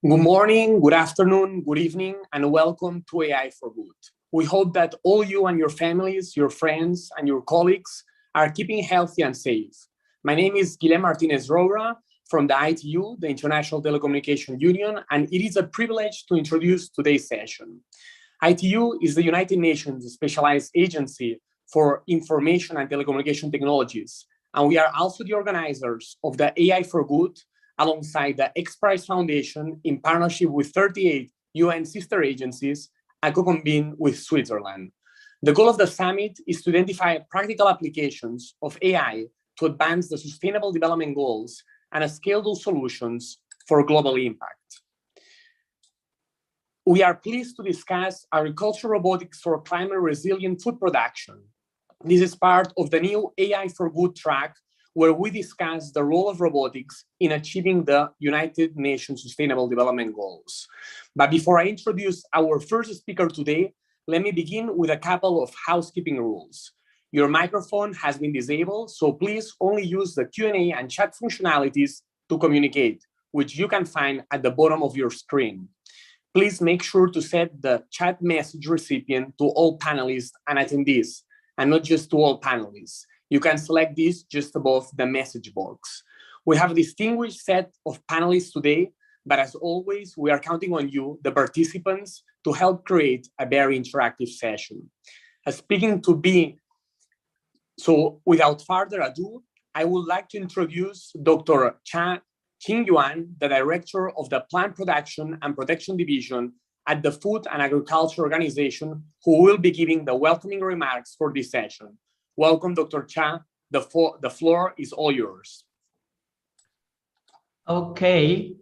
Good morning, good afternoon, good evening, and welcome to AI for Good. We hope that all you and your families, your friends, and your colleagues are keeping healthy and safe. My name is Guilherme Martinez Roura from the ITU, the International Telecommunication Union, and it is a privilege to introduce today's session. ITU is the United Nations specialized agency for information and telecommunication technologies, and we are also the organizers of the AI for Good alongside the X Prize Foundation in partnership with 38 UN sister agencies and co-convened with Switzerland. The goal of the summit is to identify practical applications of AI to advance the Sustainable Development Goals and scale those solutions for global impact. We are pleased to discuss agricultural robotics for climate resilient food production. This is part of the new AI for Good track, where we discuss the role of robotics in achieving the United Nations Sustainable Development Goals. But before I introduce our first speaker today, let me begin with a couple of housekeeping rules. Your microphone has been disabled, so please only use the Q&A and chat functionalities to communicate, which you can find at the bottom of your screen. Please make sure to set the chat message recipient to all panelists and attendees, and not just to all panelists. You can select this just above the message box. We have a distinguished set of panelists today, but as always, we are counting on you, the participants, to help create a very interactive session. So without further ado, I would like to introduce Dr. Qing Yuan, the Director of the Plant Production and Protection Division at the Food and Agriculture Organization, who will be giving the welcoming remarks for this session. Welcome, Dr. Cha. The floor is all yours. Okay,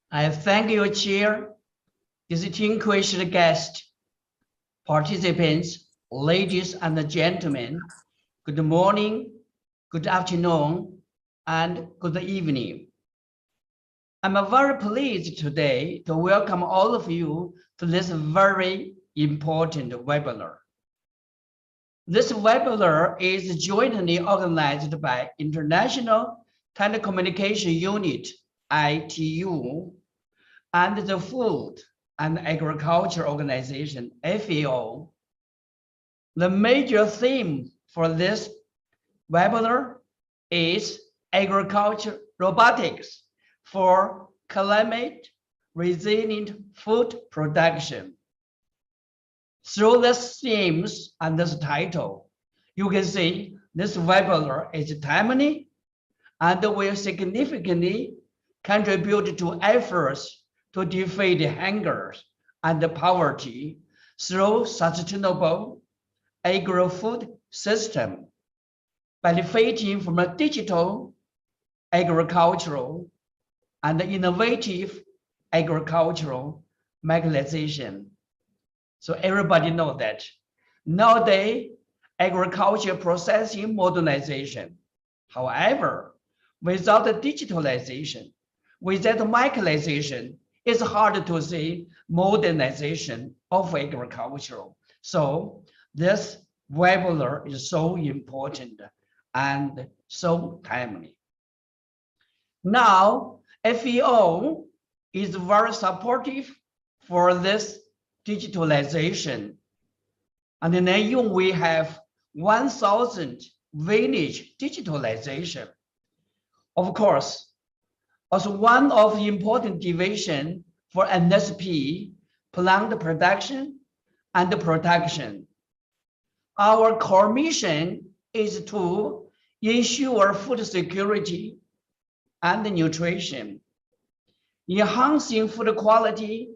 I thank you, Chair, distinguished guests, participants, ladies and gentlemen. Good morning, good afternoon, and good evening. I'm very pleased today to welcome all of you to this very important webinar. This webinar is jointly organized by International Telecommunication Unit, ITU, and the Food and Agriculture Organization, FAO. The major theme for this webinar is agriculture robotics for climate resilient food production. Through the themes and this title, you can see this webinar is timely and will significantly contribute to efforts to defeat hunger and poverty through sustainable agri-food system, benefiting from a digital agricultural and innovative agricultural mechanization. So everybody knows that. Nowadays, agriculture processing modernization. However, without the digitalization, without mechanization, it's hard to see modernization of agriculture. So this webinar is so important and so timely. Now, FAO is very supportive for this digitalization. And then we have 1,000 village digitalization. Of course, as one of the important division for NSP, plant production and protection. Our core mission is to ensure food security and nutrition, enhancing food quality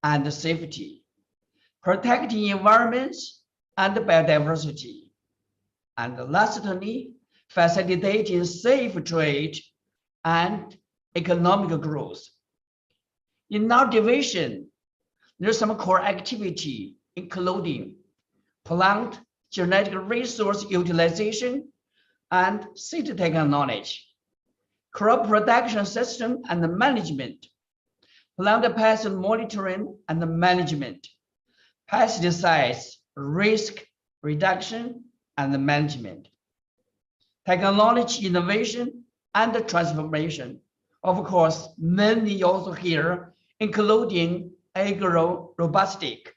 and safety, protecting environments and biodiversity, and lastly, facilitating safe trade and economic growth. In our division, there's some core activity, including plant genetic resource utilization and seed technology, crop production system and management, plant pest monitoring and management, pesticides risk reduction and management, technology innovation and transformation. Of course, many also here including agro-robotic.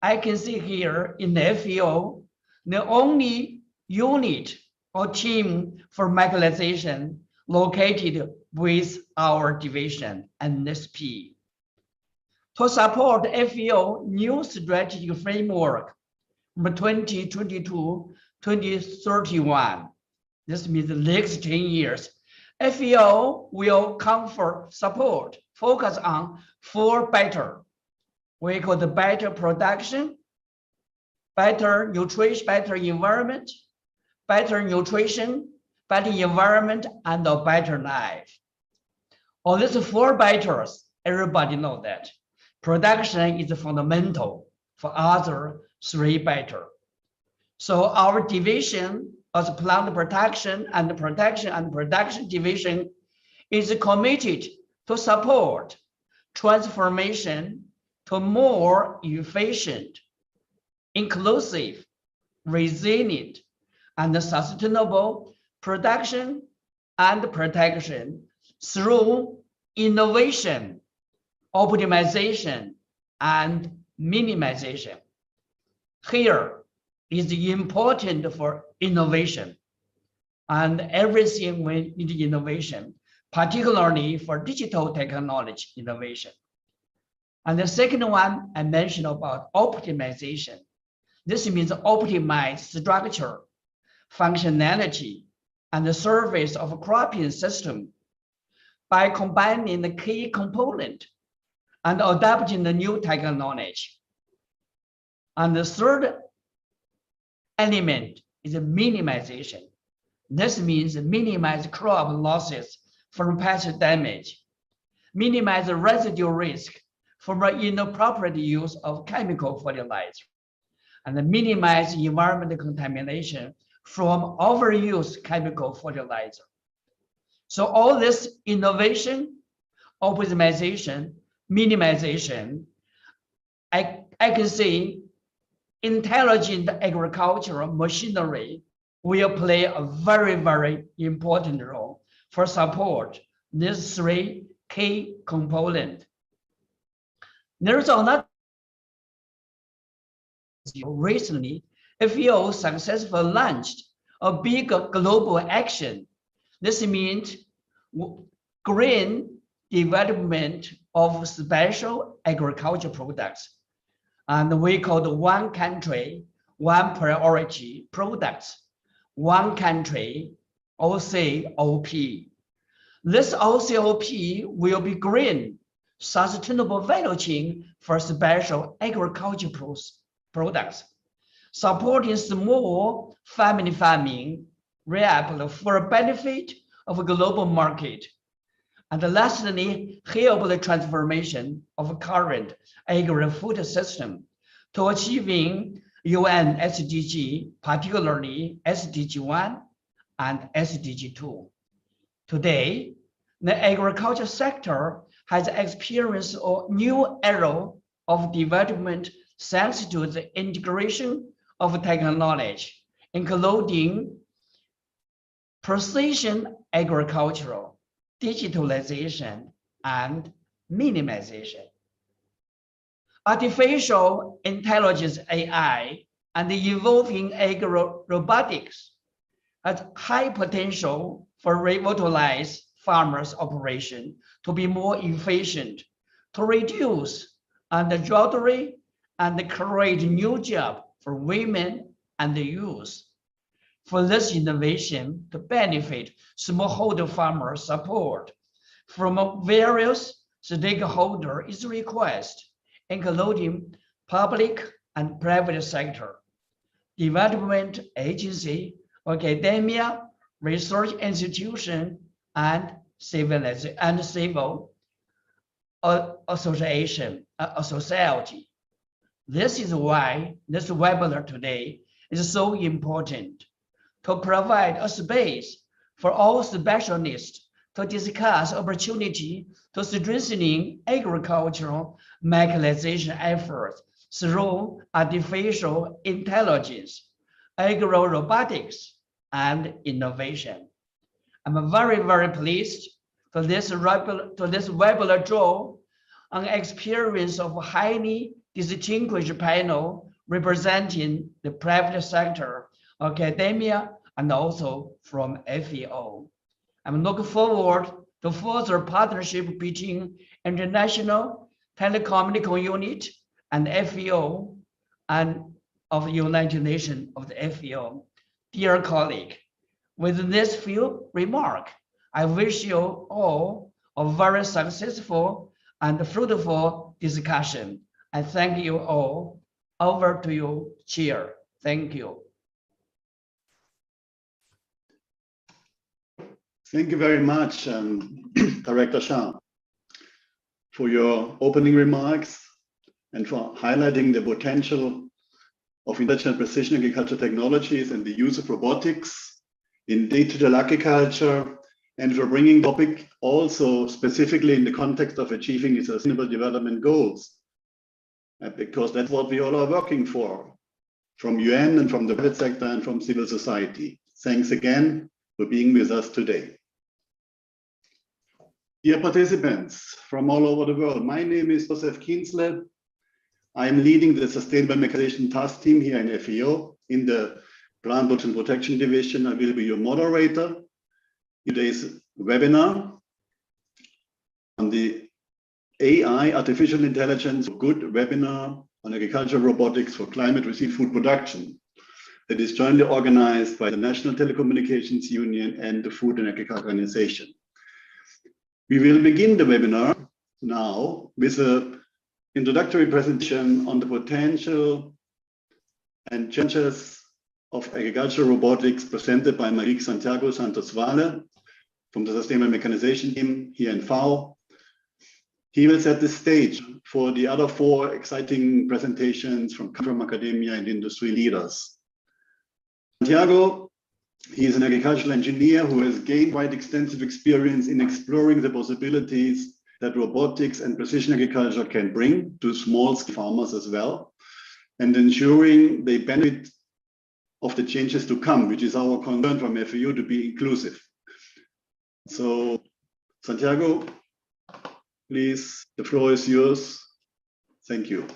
I can see here in the FEO, the only unit or team for mechanization located with our division NSP. To support FEO new strategic framework from 2022-2031, this means the next 10 years, FEO will focus on 4 better. We call the better production, better nutrition, better environment, better nutrition, better environment, and a better life. All these 4 betters, everybody knows that. Production is fundamental for other 3 better. So our division as plant production division is committed to support transformation to more efficient, inclusive, resilient, and sustainable production and protection through innovation, optimization, and minimization. Here is important for innovation, and everything we need innovation, particularly for digital technology innovation. And the second one I mentioned about optimization. This means optimize structure, functionality, and the service of a cropping system by combining the key component and adapting the new technology. And the third element is minimization. This means minimize crop losses from pest damage, minimize the residual risk from inappropriate use of chemical fertilizer, and minimize environmental contamination from overuse chemical fertilizer. So all this innovation, optimization, minimization, I can see intelligent agricultural machinery will play a very, very important role for support these 3 key components. There's another recently, FEO successfully launched a big global action. This means green development of special agriculture products. And we call the one country, one priority products, one country, OCOP. This OCOP will be green, sustainable value chain for special agriculture products, supporting small family farming, reliable for benefit of a global market. And lastly, help the transformation of current agri-food system to achieving UN SDG, particularly SDG 1 and SDG 2. Today, the agriculture sector has experienced a new era of development thanks to the integration of technology, including precision agriculture, digitalization, and minimization. Artificial intelligence AI and the evolving agro-robotics has high potential for revitalize farmers' operation to be more efficient, to reduce the drudgery and create new jobs for women and the youth. For this innovation to benefit smallholder farmer support from various stakeholders is requested, including public and private sector, development agency, academia, research institution, and civil association, society. This is why this webinar today is so important, to provide a space for all specialists to discuss opportunity to strengthening agricultural mechanization efforts through artificial intelligence, agro-robotics, and innovation. I'm very, very pleased to this webinar draw an experience of highly distinguished panel representing the private sector, academia, and also from FAO. I'm looking forward to further partnership between International Telecommunication Unit and FAO and of United Nations of the FAO. Dear colleague, with this few remarks, I wish you all a very successful and fruitful discussion. I thank you all. Over to you, Chair. Thank you. Thank you very much, Director Shah, for your opening remarks and for highlighting the potential of intelligent precision agriculture technologies and the use of robotics in digital agriculture, and for bringing the topic also specifically in the context of achieving the Sustainable Development Goals, because that's what we all are working for, from UN and from the private sector and from civil society. Thanks again for being with us today. Dear participants from all over the world, my name is Joseph Kienzle. I am leading the Sustainable Mechanization Task Team here in FAO in the Plant Protection Protection Division. I will be your moderator in today's webinar on the AI, Artificial Intelligence, Good webinar on agricultural robotics for climate-resilient food production that is jointly organized by the National Telecommunications Union and the Food and Agriculture Organization. We will begin the webinar now with an introductory presentation on the potential and challenges of agricultural robotics presented by Marique Santiago Santos Vale from the Sustainable Mechanization team here in FAO. He will set the stage for the other 4 exciting presentations from academia and industry leaders. Santiago, he is an agricultural engineer who has gained quite extensive experience in exploring the possibilities that robotics and precision agriculture can bring to small-scale farmers as well, and ensuring they benefit of the changes to come, which is our concern from FAO to be inclusive. So, Santiago, please, the floor is yours. Thank you.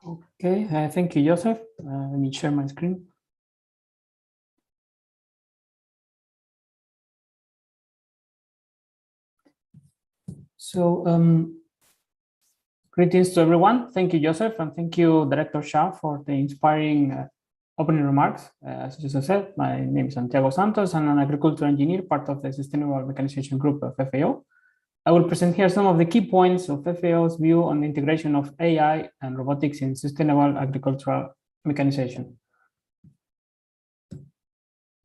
Okay, thank you, Joseph. Let me share my screen. So, greetings to everyone. Thank you, Joseph, and thank you, Director Shah, for the inspiring opening remarks. As Joseph said, my name is Santiago Santos. I'm an agricultural engineer, part of the Sustainable Mechanization Group of FAO. I will present here some of the key points of FAO's view on the integration of AI and robotics in sustainable agricultural mechanization.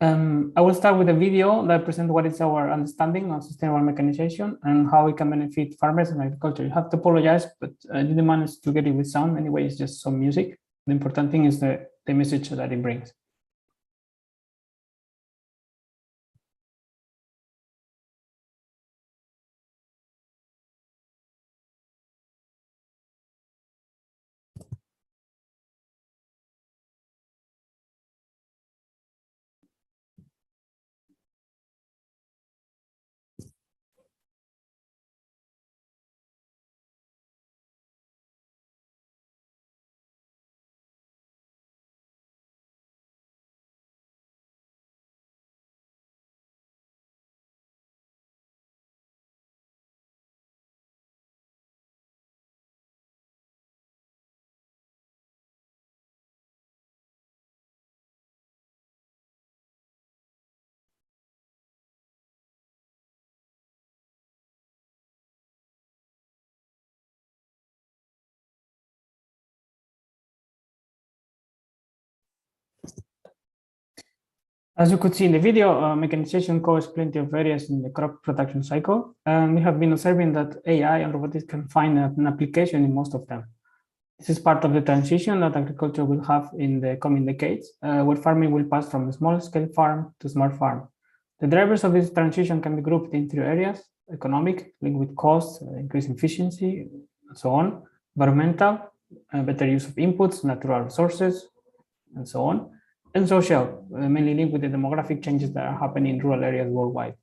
I will start with a video that presents what is our understanding of sustainable mechanization and how it can benefit farmers and agriculture. You have to apologize, but I didn't manage to get it with sound. Anyway, it's just some music. The important thing is the message that it brings. As you could see in the video, mechanization covers plenty of areas in the crop production cycle, and we have been observing that AI and robotics can find an application in most of them. This is part of the transition that agriculture will have in the coming decades, where farming will pass from a small-scale farm to smart farm. The drivers of this transition can be grouped in 3 areas: economic, linked with costs, increased efficiency, and so on; environmental, better use of inputs, natural resources, and so on; and social, mainly linked with the demographic changes that are happening in rural areas worldwide.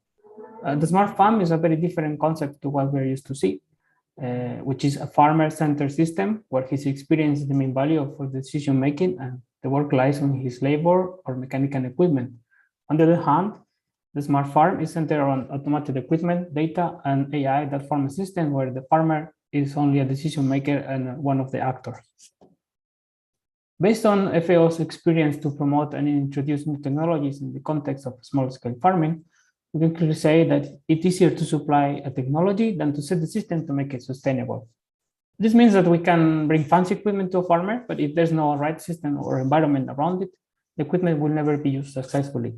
The smart farm is a very different concept to what we're used to see, which is a farmer-centered system where his experience is the main value for decision making and the work lies on his labor or mechanical equipment. On the other hand, the smart farm is centered on automated equipment, data, and AI that form a system where the farmer is only a decision maker and one of the actors. Based on FAO's experience to promote and introduce new technologies in the context of small-scale farming, we can clearly say that it's easier to supply a technology than to set the system to make it sustainable. This means that we can bring fancy equipment to a farmer, but if there's no right system or environment around it, the equipment will never be used successfully.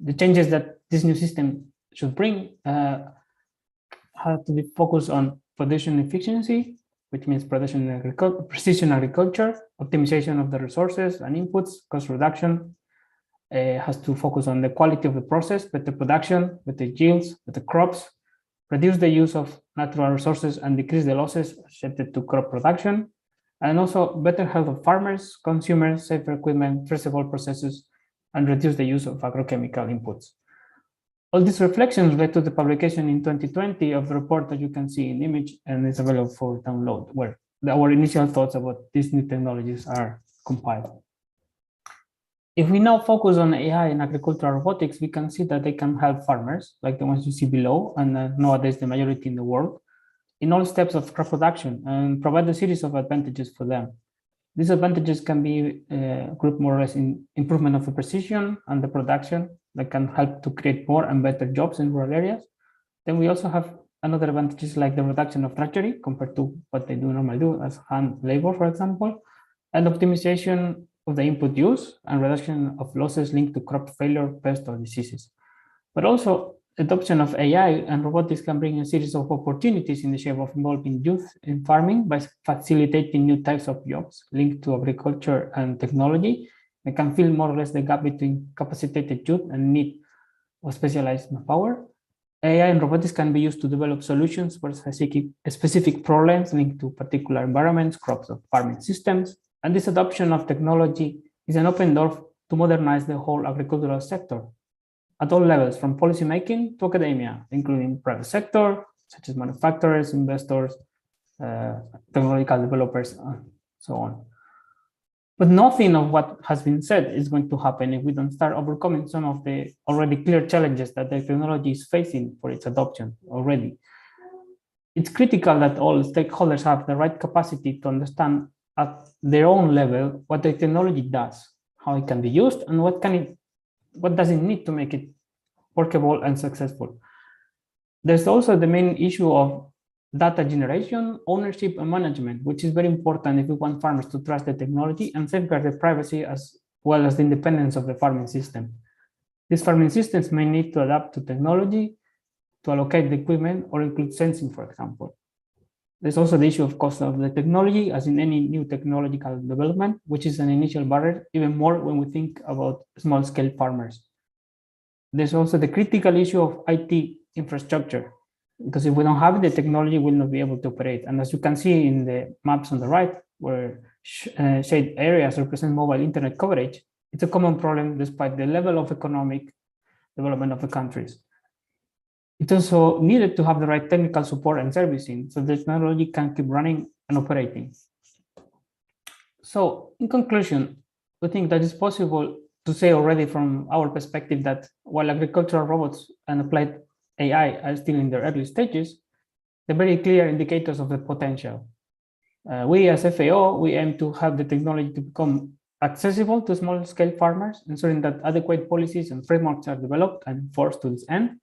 The changes that this new system should bring have to be focused on production efficiency, which means precision agriculture, optimization of the resources and inputs, cost reduction. Has to focus on the quality of the process, better production, better yields, better crops, reduce the use of natural resources and decrease the losses associated to crop production, and also better health of farmers, consumers, safer equipment, traceable processes, and reduce the use of agrochemical inputs. All these reflections led to the publication in 2020 of the report that you can see in the image and is available for download, where our initial thoughts about these new technologies are compiled. If we now focus on AI and agricultural robotics, we can see that they can help farmers, like the ones you see below, and nowadays the majority in the world, in all steps of crop production and provide a series of advantages for them. These advantages can be grouped more or less in improvement of the precision and the production that can help to create more and better jobs in rural areas. Then we also have another advantages like the reduction of drudgery compared to what they normally do as hand labor, for example, and optimization of the input use and reduction of losses linked to crop failure, pests, or diseases. But also, adoption of AI and robotics can bring a series of opportunities in the shape of involving youth in farming by facilitating new types of jobs linked to agriculture and technology. They can fill more or less the gap between capacitated youth and need of specialized power. AI and robotics can be used to develop solutions for specific problems linked to particular environments, crops, or farming systems. And this adoption of technology is an open door to modernize the whole agricultural sector at all levels, from policymaking to academia, including private sector, such as manufacturers, investors, technological developers, and so on. But nothing of what has been said is going to happen if we don't start overcoming some of the already clear challenges that the technology is facing for its adoption already. It's critical that all stakeholders have the right capacity to understand at their own level what the technology does, how it can be used, and what does it need to make it workable and successful. There's also the main issue of data generation, ownership, and management, which is very important if we want farmers to trust the technology and safeguard the privacy as well as the independence of the farming system. These farming systems may need to adapt to technology, to allocate the equipment, or include sensing, for example. There's also the issue of cost of the technology, as in any new technological development, which is an initial barrier, even more when we think about small-scale farmers. There's also the critical issue of IT infrastructure, because if we don't have it, the technology will not be able to operate. And as you can see in the maps on the right, where shaded areas represent mobile internet coverage, it's a common problem despite the level of economic development of the countries. It's also needed to have the right technical support and servicing so the technology can keep running and operating. So in conclusion, we think that it's possible to say already from our perspective that while agricultural robots and applied AI are still in their early stages, they're very clear indicators of the potential. We as FAO, we aim to have the technology to become accessible to small-scale farmers, ensuring that adequate policies and frameworks are developed and enforced to this end.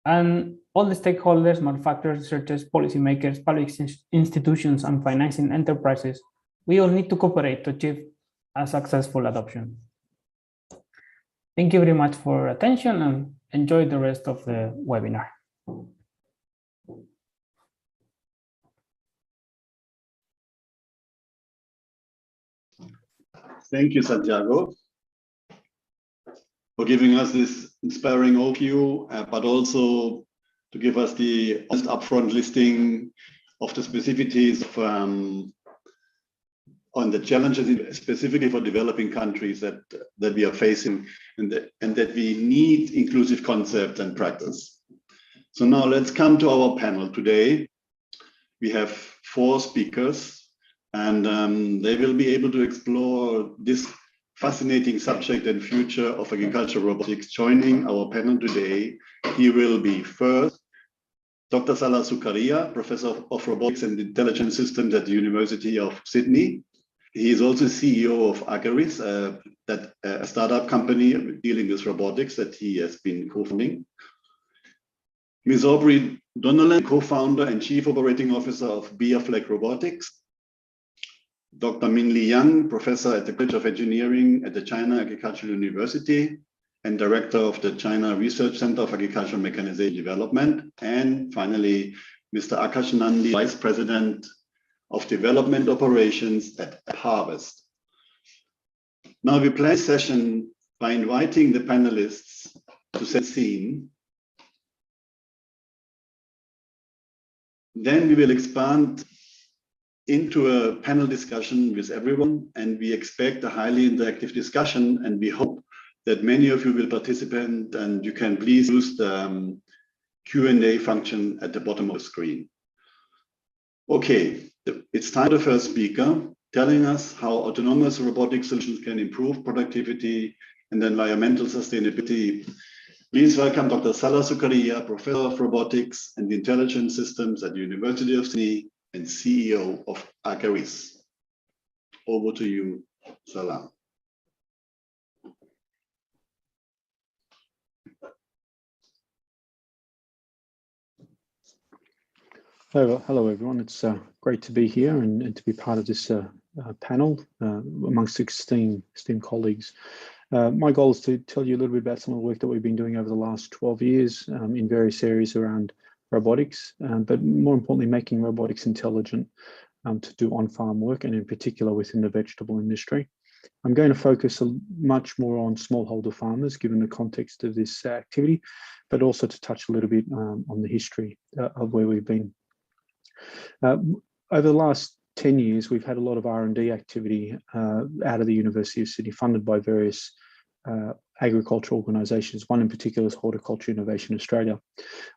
And all the stakeholders, manufacturers, researchers, policymakers, public institutions, and financing enterprises, we all need to cooperate to achieve a successful adoption. Thank you very much for your attention and enjoy the rest of the webinar. Thank you, Santiago, for giving us this inspiring overview, but also to give us the honest upfront listing of the specificities on the challenges specifically for developing countries that we are facing, and that we need inclusive concept and practice. So now let's come to our panel today. We have 4 speakers, and they will be able to explore this fascinating subject and future of agricultural robotics. Joining our panel today, he will be first Dr. Salah Sukaria, Professor of Robotics and Intelligent Systems at the University of Sydney. He is also CEO of Agris, a startup company dealing with robotics that he has been co-founding. Ms. Aubrey Donnellan, co-founder and chief operating officer of Bearflag Robotics. Dr. Minli Yang, professor at the College of Engineering at the China Agricultural University and director of the China Research Center of Agricultural Mechanization Development. And finally, Mr. Akash Nandi, vice president of development operations at Harvest. Now we plan this session by inviting the panelists to set the scene. Then we will expand into a panel discussion with everyone, and we expect a highly interactive discussion, and we hope that many of you will participate, and you can please use the Q&A function at the bottom of the screen. Okay, it's time for the first speaker telling us how autonomous robotic solutions can improve productivity and environmental sustainability. Please welcome Dr. Salah Sukaria, Professor of Robotics and Intelligent Systems at the University of Sydney and CEO of Agris. Over to you, Salah. Hello everyone, it's great to be here and to be part of this panel amongst esteemed colleagues. My goal is to tell you a little bit about some of the work that we've been doing over the last 12 years in various areas around robotics, but more importantly, making robotics intelligent to do on-farm work, and in particular within the vegetable industry. I'm going to focus much more on smallholder farmers, given the context of this activity, but also to touch a little bit on the history of where we've been. Over the last 10 years, we've had a lot of R&D activity out of the University of Sydney, funded by various agricultural organisations. One in particular is Horticulture Innovation Australia,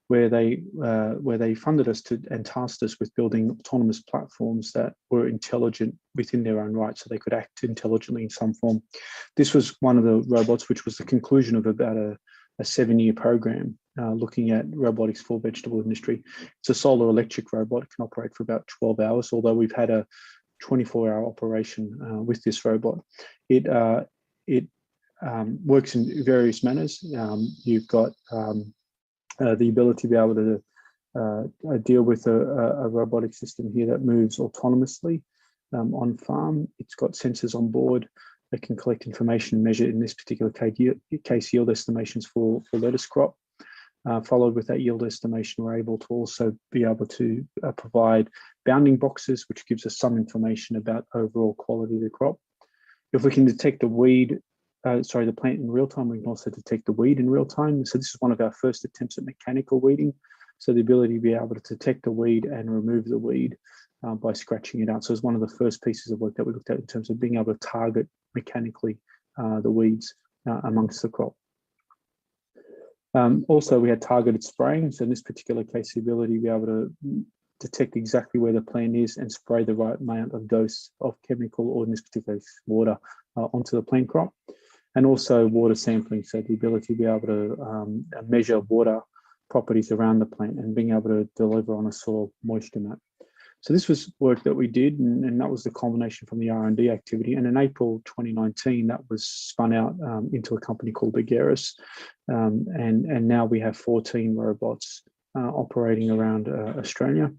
where they funded us and tasked us with building autonomous platforms that were intelligent within their own right, so they could act intelligently in some form. This was one of the robots, which was the conclusion of about a 7-year program looking at robotics for vegetable industry. It's a solar electric robot. It can operate for about 12 hours, although we've had a 24-hour operation with this robot. It works in various manners. You've got the ability to be able to deal with a robotic system here that moves autonomously on farm. It's got sensors on board that can collect information and measure, in this particular case, yield estimations for lettuce crop. Followed with that yield estimation, we're able to also be able to provide bounding boxes, which gives us some information about overall quality of the crop. If we can detect the plant in real time, we can also detect the weed in real time. So this is one of our first attempts at mechanical weeding. So the ability to be able to detect the weed and remove the weed by scratching it out. So it's one of the first pieces of work that we looked at in terms of being able to target mechanically the weeds amongst the crop. Also, we had targeted spraying. So in this particular case, the ability to be able to detect exactly where the plant is and spray the right amount of dose of chemical, or in this particular case, water, onto the plant crop. And also water sampling. So the ability to be able to measure water properties around the plant and being able to deliver on a soil moisture map. So this was work that we did, and that was the culmination from the R&D activity. And in April 2019, that was spun out into a company called Agris. And now we have 14 robots operating around Australia.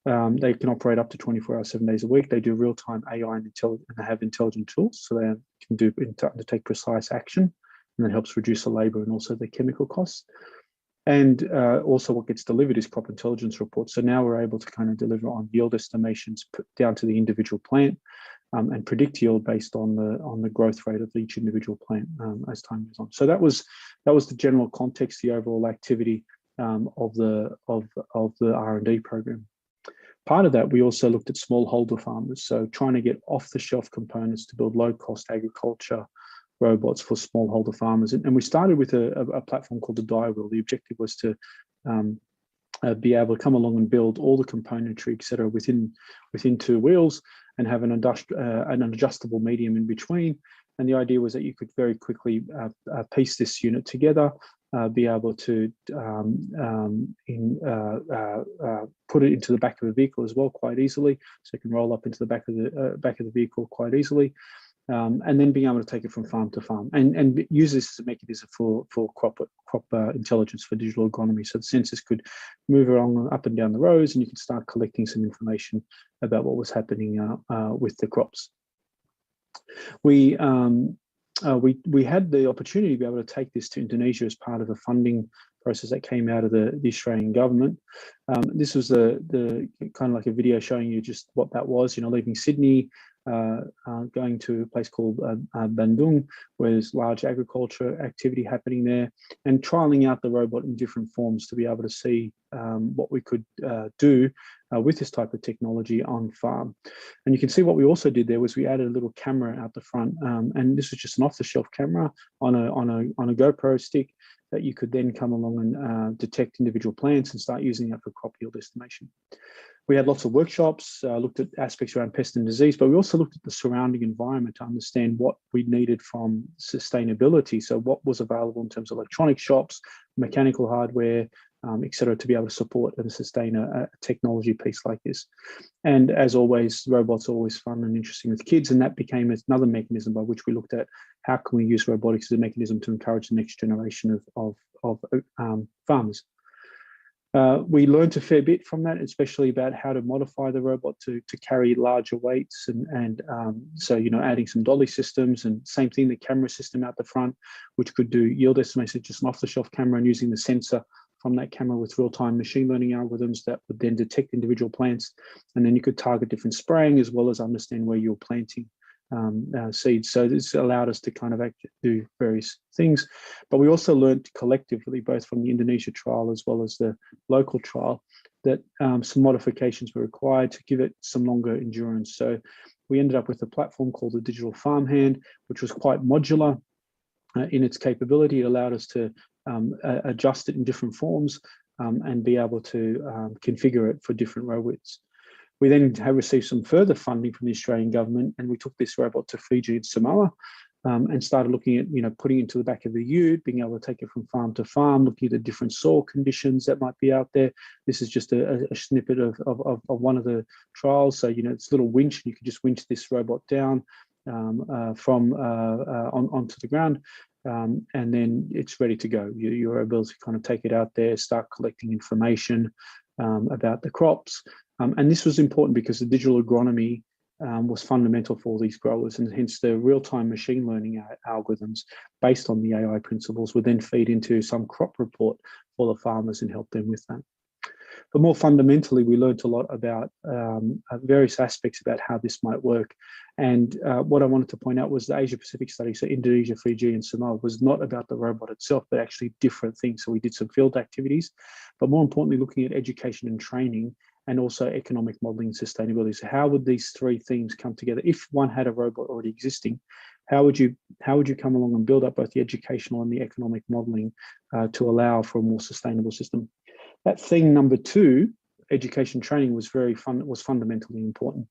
They can operate up to 24 hours, 7 days a week. They do real-time AI and they have intelligent tools, so they can undertake precise action, and that helps reduce the labour and also the chemical costs. And also what gets delivered is crop intelligence reports. So now we're able to kind of deliver on yield estimations down to the individual plant and predict yield based on the growth rate of each individual plant as time goes on. So that was the general context, the overall activity of the R&D program. Part of that, we also looked at smallholder farmers. So trying to get off-the-shelf components to build low-cost agriculture robots for smallholder farmers. And we started with a platform called the Die Wheel. The objective was to be able to come along and build all the componentry, etc., within two wheels, and have an adjustable medium in between. And the idea was that you could very quickly piece this unit together, be able to put it into the back of a vehicle as well quite easily, so it can roll up into the back of the vehicle quite easily. And then being able to take it from farm to farm and use this as a mechanism for crop intelligence, for digital agronomy. So the sensors could move along up and down the rows, and you could start collecting some information about what was happening with the crops. We had the opportunity to be able to take this to Indonesia as part of a funding process that came out of the Australian government. This was the kind of like a video showing you just what that was, leaving Sydney, going to a place called Bandung, where there's large agriculture activity happening there, and trialing out the robot in different forms to be able to see what we could do with this type of technology on farm. And you can see what we also did there was we added a little camera out the front, and this was just an off-the-shelf camera on a GoPro stick that you could then come along and detect individual plants and start using that for crop yield estimation. We had lots of workshops, looked at aspects around pest and disease, but we also looked at the surrounding environment to understand what we needed from sustainability. So what was available in terms of electronic shops, mechanical hardware, et cetera, to be able to support and sustain a technology piece like this. And as always, robots are always fun and interesting with kids, and that became another mechanism by which we looked at how can we use robotics as a mechanism to encourage the next generation of farmers. We learned a fair bit from that, especially about how to modify the robot to carry larger weights, and so adding some dolly systems, and same thing, the camera system out the front, which could do yield estimation, just an off-the-shelf camera, and using the sensor from that camera with real-time machine learning algorithms that would then detect individual plants, and then you could target different spraying as well as understand where you're planting seeds. So this allowed us to kind of do various things, but we also learned collectively, both from the Indonesia trial as well as the local trial, that some modifications were required to give it some longer endurance. So we ended up with a platform called the Digital Farmhand, which was quite modular in its capability. It allowed us to adjust it in different forms and be able to configure it for different row widths. We then have received some further funding from the Australian government, and we took this robot to Fiji and Samoa and started looking at, putting it into the back of the ute, being able to take it from farm to farm, looking at the different soil conditions that might be out there. This is just a snippet of one of the trials. So, it's a little winch, and you can just winch this robot down from onto the ground. And then it's ready to go. You're able to kind of take it out there, start collecting information about the crops. And this was important because the digital agronomy was fundamental for all these growers, and hence the real-time machine learning algorithms based on the AI principles would then feed into some crop report for the farmers and help them with that. But more fundamentally, we learned a lot about various aspects about how this might work. And what I wanted to point out was the Asia Pacific study, so Indonesia, Fiji, and Samoa, was not about the robot itself, but actually different things. So we did some field activities, but more importantly, looking at education and training, and also economic modeling and sustainability. So how would these three themes come together? If one had a robot already existing, how would you come along and build up both the educational and the economic modeling to allow for a more sustainable system? That thing number two, education training, was fundamentally important.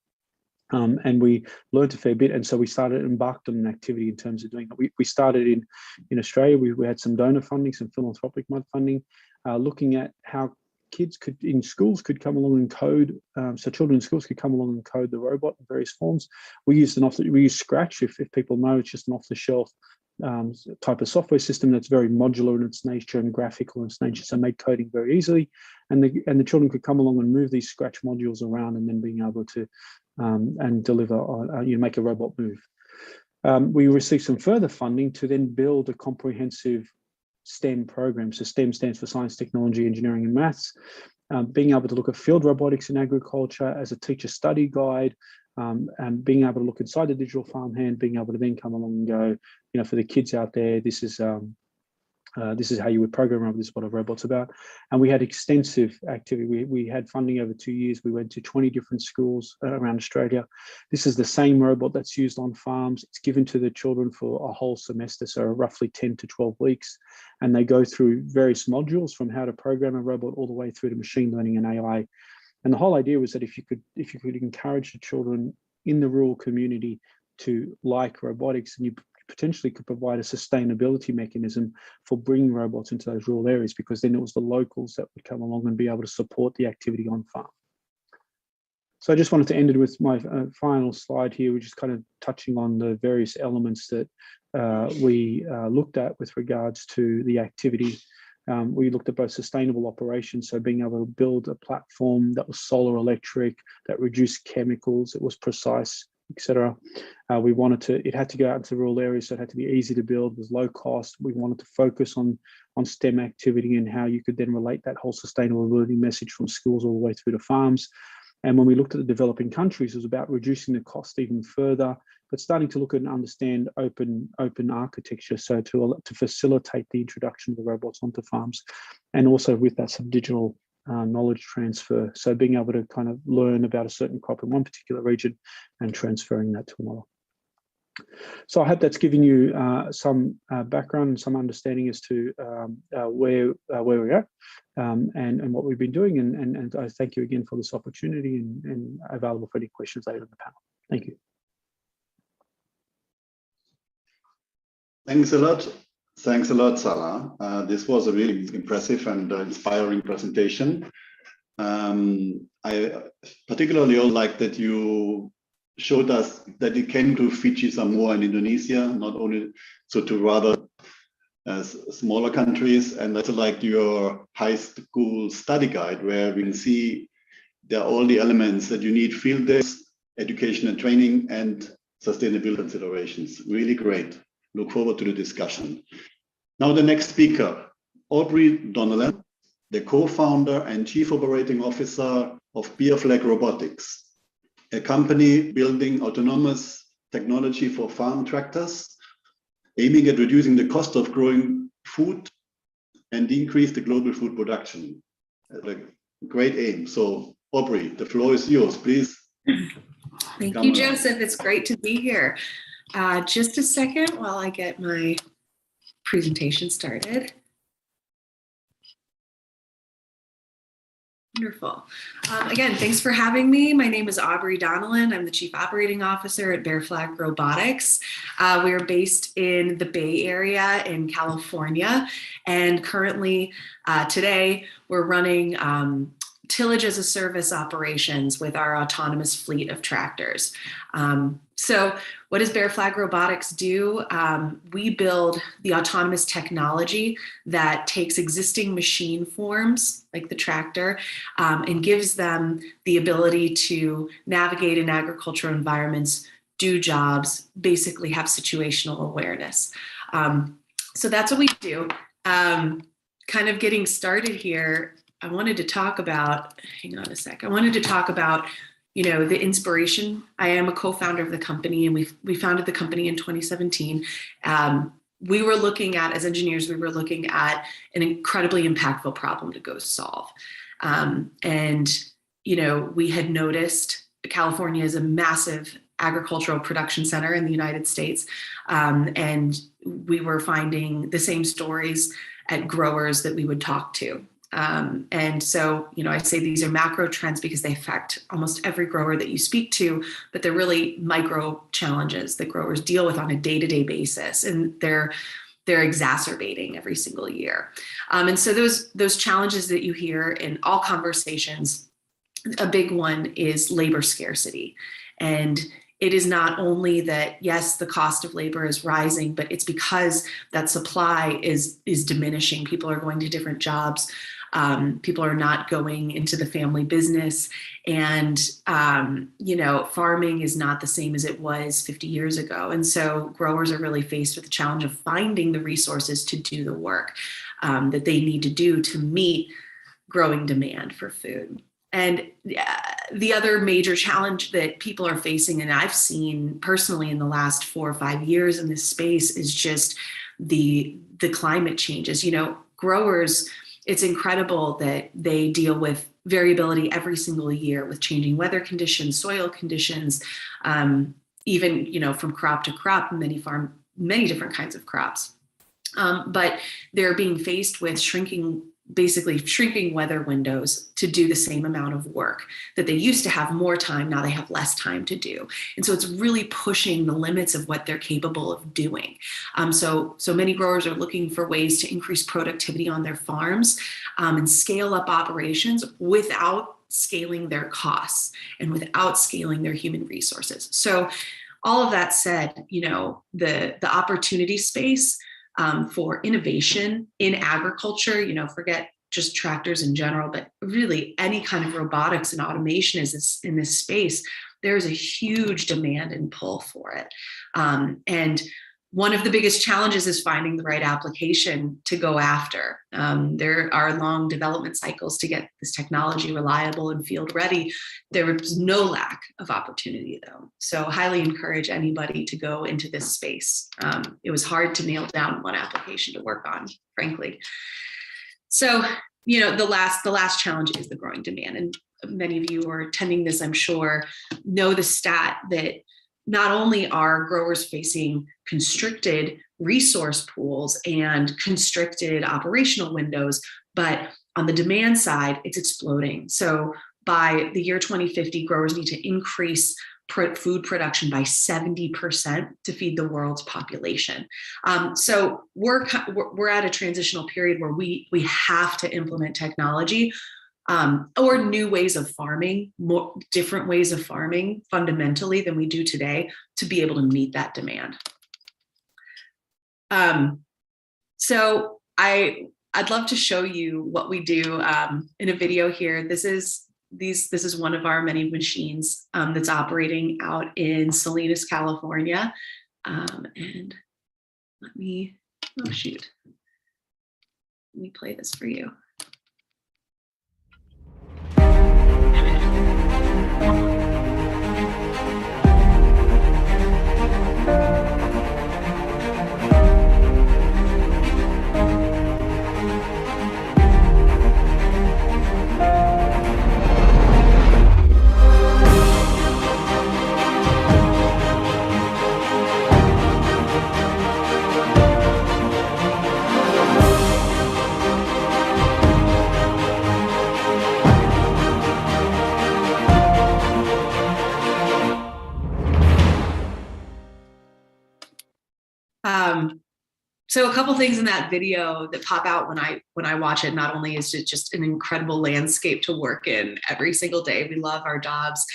And we learned a fair bit, and so we embarked on an activity in terms of doing that. We started in Australia. We had some donor funding, some philanthropic funding, looking at how kids in schools could come along and code. So children in schools could come along and code the robot in various forms. We use Scratch. If people know, it's just an off-the-shelf type of software system that's very modular in its nature and graphical in its nature, so made coding very easily. And the children could come along and move these Scratch modules around, and then being able to and deliver make a robot move. We received some further funding to then build a comprehensive STEM program. So STEM stands for science, technology, engineering, and maths. Being able to look at field robotics in agriculture as a teacher study guide, and being able to look inside the digital farmhand, being able to then come along and go, for the kids out there, this is This is how you would program robots. This is what a robot's about. And we had extensive activity. We had funding over 2 years. We went to 20 different schools around Australia. This is the same robot that's used on farms. It's given to the children for a whole semester, so roughly 10 to 12 weeks. And they go through various modules from how to program a robot all the way through to machine learning and AI. And the whole idea was that if you could encourage the children in the rural community to like robotics, and you potentially could provide a sustainability mechanism for bringing robots into those rural areas, because then it was the locals that would come along and be able to support the activity on farm. So I just wanted to end it with my final slide here, which is kind of touching on the various elements that we looked at with regards to the activity. We looked at both sustainable operations, so being able to build a platform that was solar electric, that reduced chemicals, it was precise, etc. We wanted to, it had to go out into rural areas, so it had to be easy to build, was low cost. We wanted to focus on STEM activity and how you could then relate that whole sustainability message from schools all the way through to farms. And when we looked at the developing countries, it was about reducing the cost even further, but starting to look at and understand open architecture, so to facilitate the introduction of the robots onto farms, and also with that some digital knowledge transfer. So being able to kind of learn about a certain crop in one particular region and transferring that to another. So I hope that's given you some background and some understanding as to where we're at and what we've been doing. And I thank you again for this opportunity, and available for any questions later in the panel. Thank you. Thanks a lot. Thanks a lot, Salah. This was a really impressive and inspiring presentation. I particularly like that you showed us that you came to Fiji, Samoa, and Indonesia, not only so to rather smaller countries, and that's like your high school study guide, where we can see there are all the elements that you need: field days, education and training, and sustainability considerations. Really great. Look forward to the discussion. Now the next speaker, Aubrey Donnellan, the co-founder and chief operating officer of Bear Flag Robotics, a company building autonomous technology for farm tractors, aiming at reducing the cost of growing food and increase the global food production. A great aim. So Aubrey, the floor is yours, please. Thank you, Joseph. It's great to be here. Just a second while I get my presentation started. Wonderful. Again, thanks for having me. My name is Aubrey Donnellan. I'm the Chief Operating Officer at Bear Flag Robotics. We are based in the Bay Area in California, and currently today we're running tillage as a service operations with our autonomous fleet of tractors. So what does Bear Flag Robotics do? We build the autonomous technology that takes existing machine forms, like the tractor, and gives them the ability to navigate in agricultural environments, do jobs, basically have situational awareness. So that's what we do. Kind of getting started here, I wanted to talk about, hang on a sec. I wanted to talk about, the inspiration. I am a co-founder of the company, and we founded the company in 2017. We were looking at, as engineers, we were looking at an incredibly impactful problem to go solve. And we had noticed California is a massive agricultural production center in the United States. And we were finding the same stories at growers that we would talk to. And so, I say these are macro trends because they affect almost every grower that you speak to, but they're really micro challenges that growers deal with on a day-to-day basis, and they're exacerbating every single year. And so those challenges that you hear in all conversations, a big one is labor scarcity. And it is not only that, yes, the cost of labor is rising, but it's because that supply is diminishing. People are going to different jobs. People are not going into the family business, and farming is not the same as it was 50 years ago. And so growers are really faced with the challenge of finding the resources to do the work that they need to do to meet growing demand for food. And the other major challenge that people are facing, and I've seen personally in the last 4 or 5 years in this space, is just the climate changes. You know, growers, it's incredible that they deal with variability every single year with changing weather conditions, soil conditions, even, you know, from crop to crop, many different kinds of crops. But they're being faced with basically shrinking weather windows to do the same amount of work that they used to have more time. Now they have less time to do. And so it's really pushing the limits of what they're capable of doing. So many growers are looking for ways to increase productivity on their farms and scale up operations without scaling their costs and without scaling their human resources. So all of that said, you know, the opportunity space for innovation in agriculture, you know, forget just tractors in general, but really any kind of robotics and automation is in this space. There's a huge demand and pull for it. And one of the biggest challenges is finding the right application to go after. There are long development cycles to get this technology reliable and field ready. There is no lack of opportunity though. So highly encourage anybody to go into this space. It was hard to nail down one application to work on, frankly. So, you know, the last challenge is the growing demand. And many of you who are attending this, I'm sure, know the stat that not only are growers facing constricted resource pools and constricted operational windows, but on the demand side, it's exploding. So by the year 2050, growers need to increase food production by 70% to feed the world's population. So we're at a transitional period where we have to implement technology or new ways of farming, different ways of farming fundamentally than we do today to be able to meet that demand. So I'd love to show you what we do in a video here. This is one of our many machines that's operating out in Salinas, California. And let me play this for you. So a couple things in that video that pop out when I watch it. Not only is it just an incredible landscape to work in every single day, we love our jobs,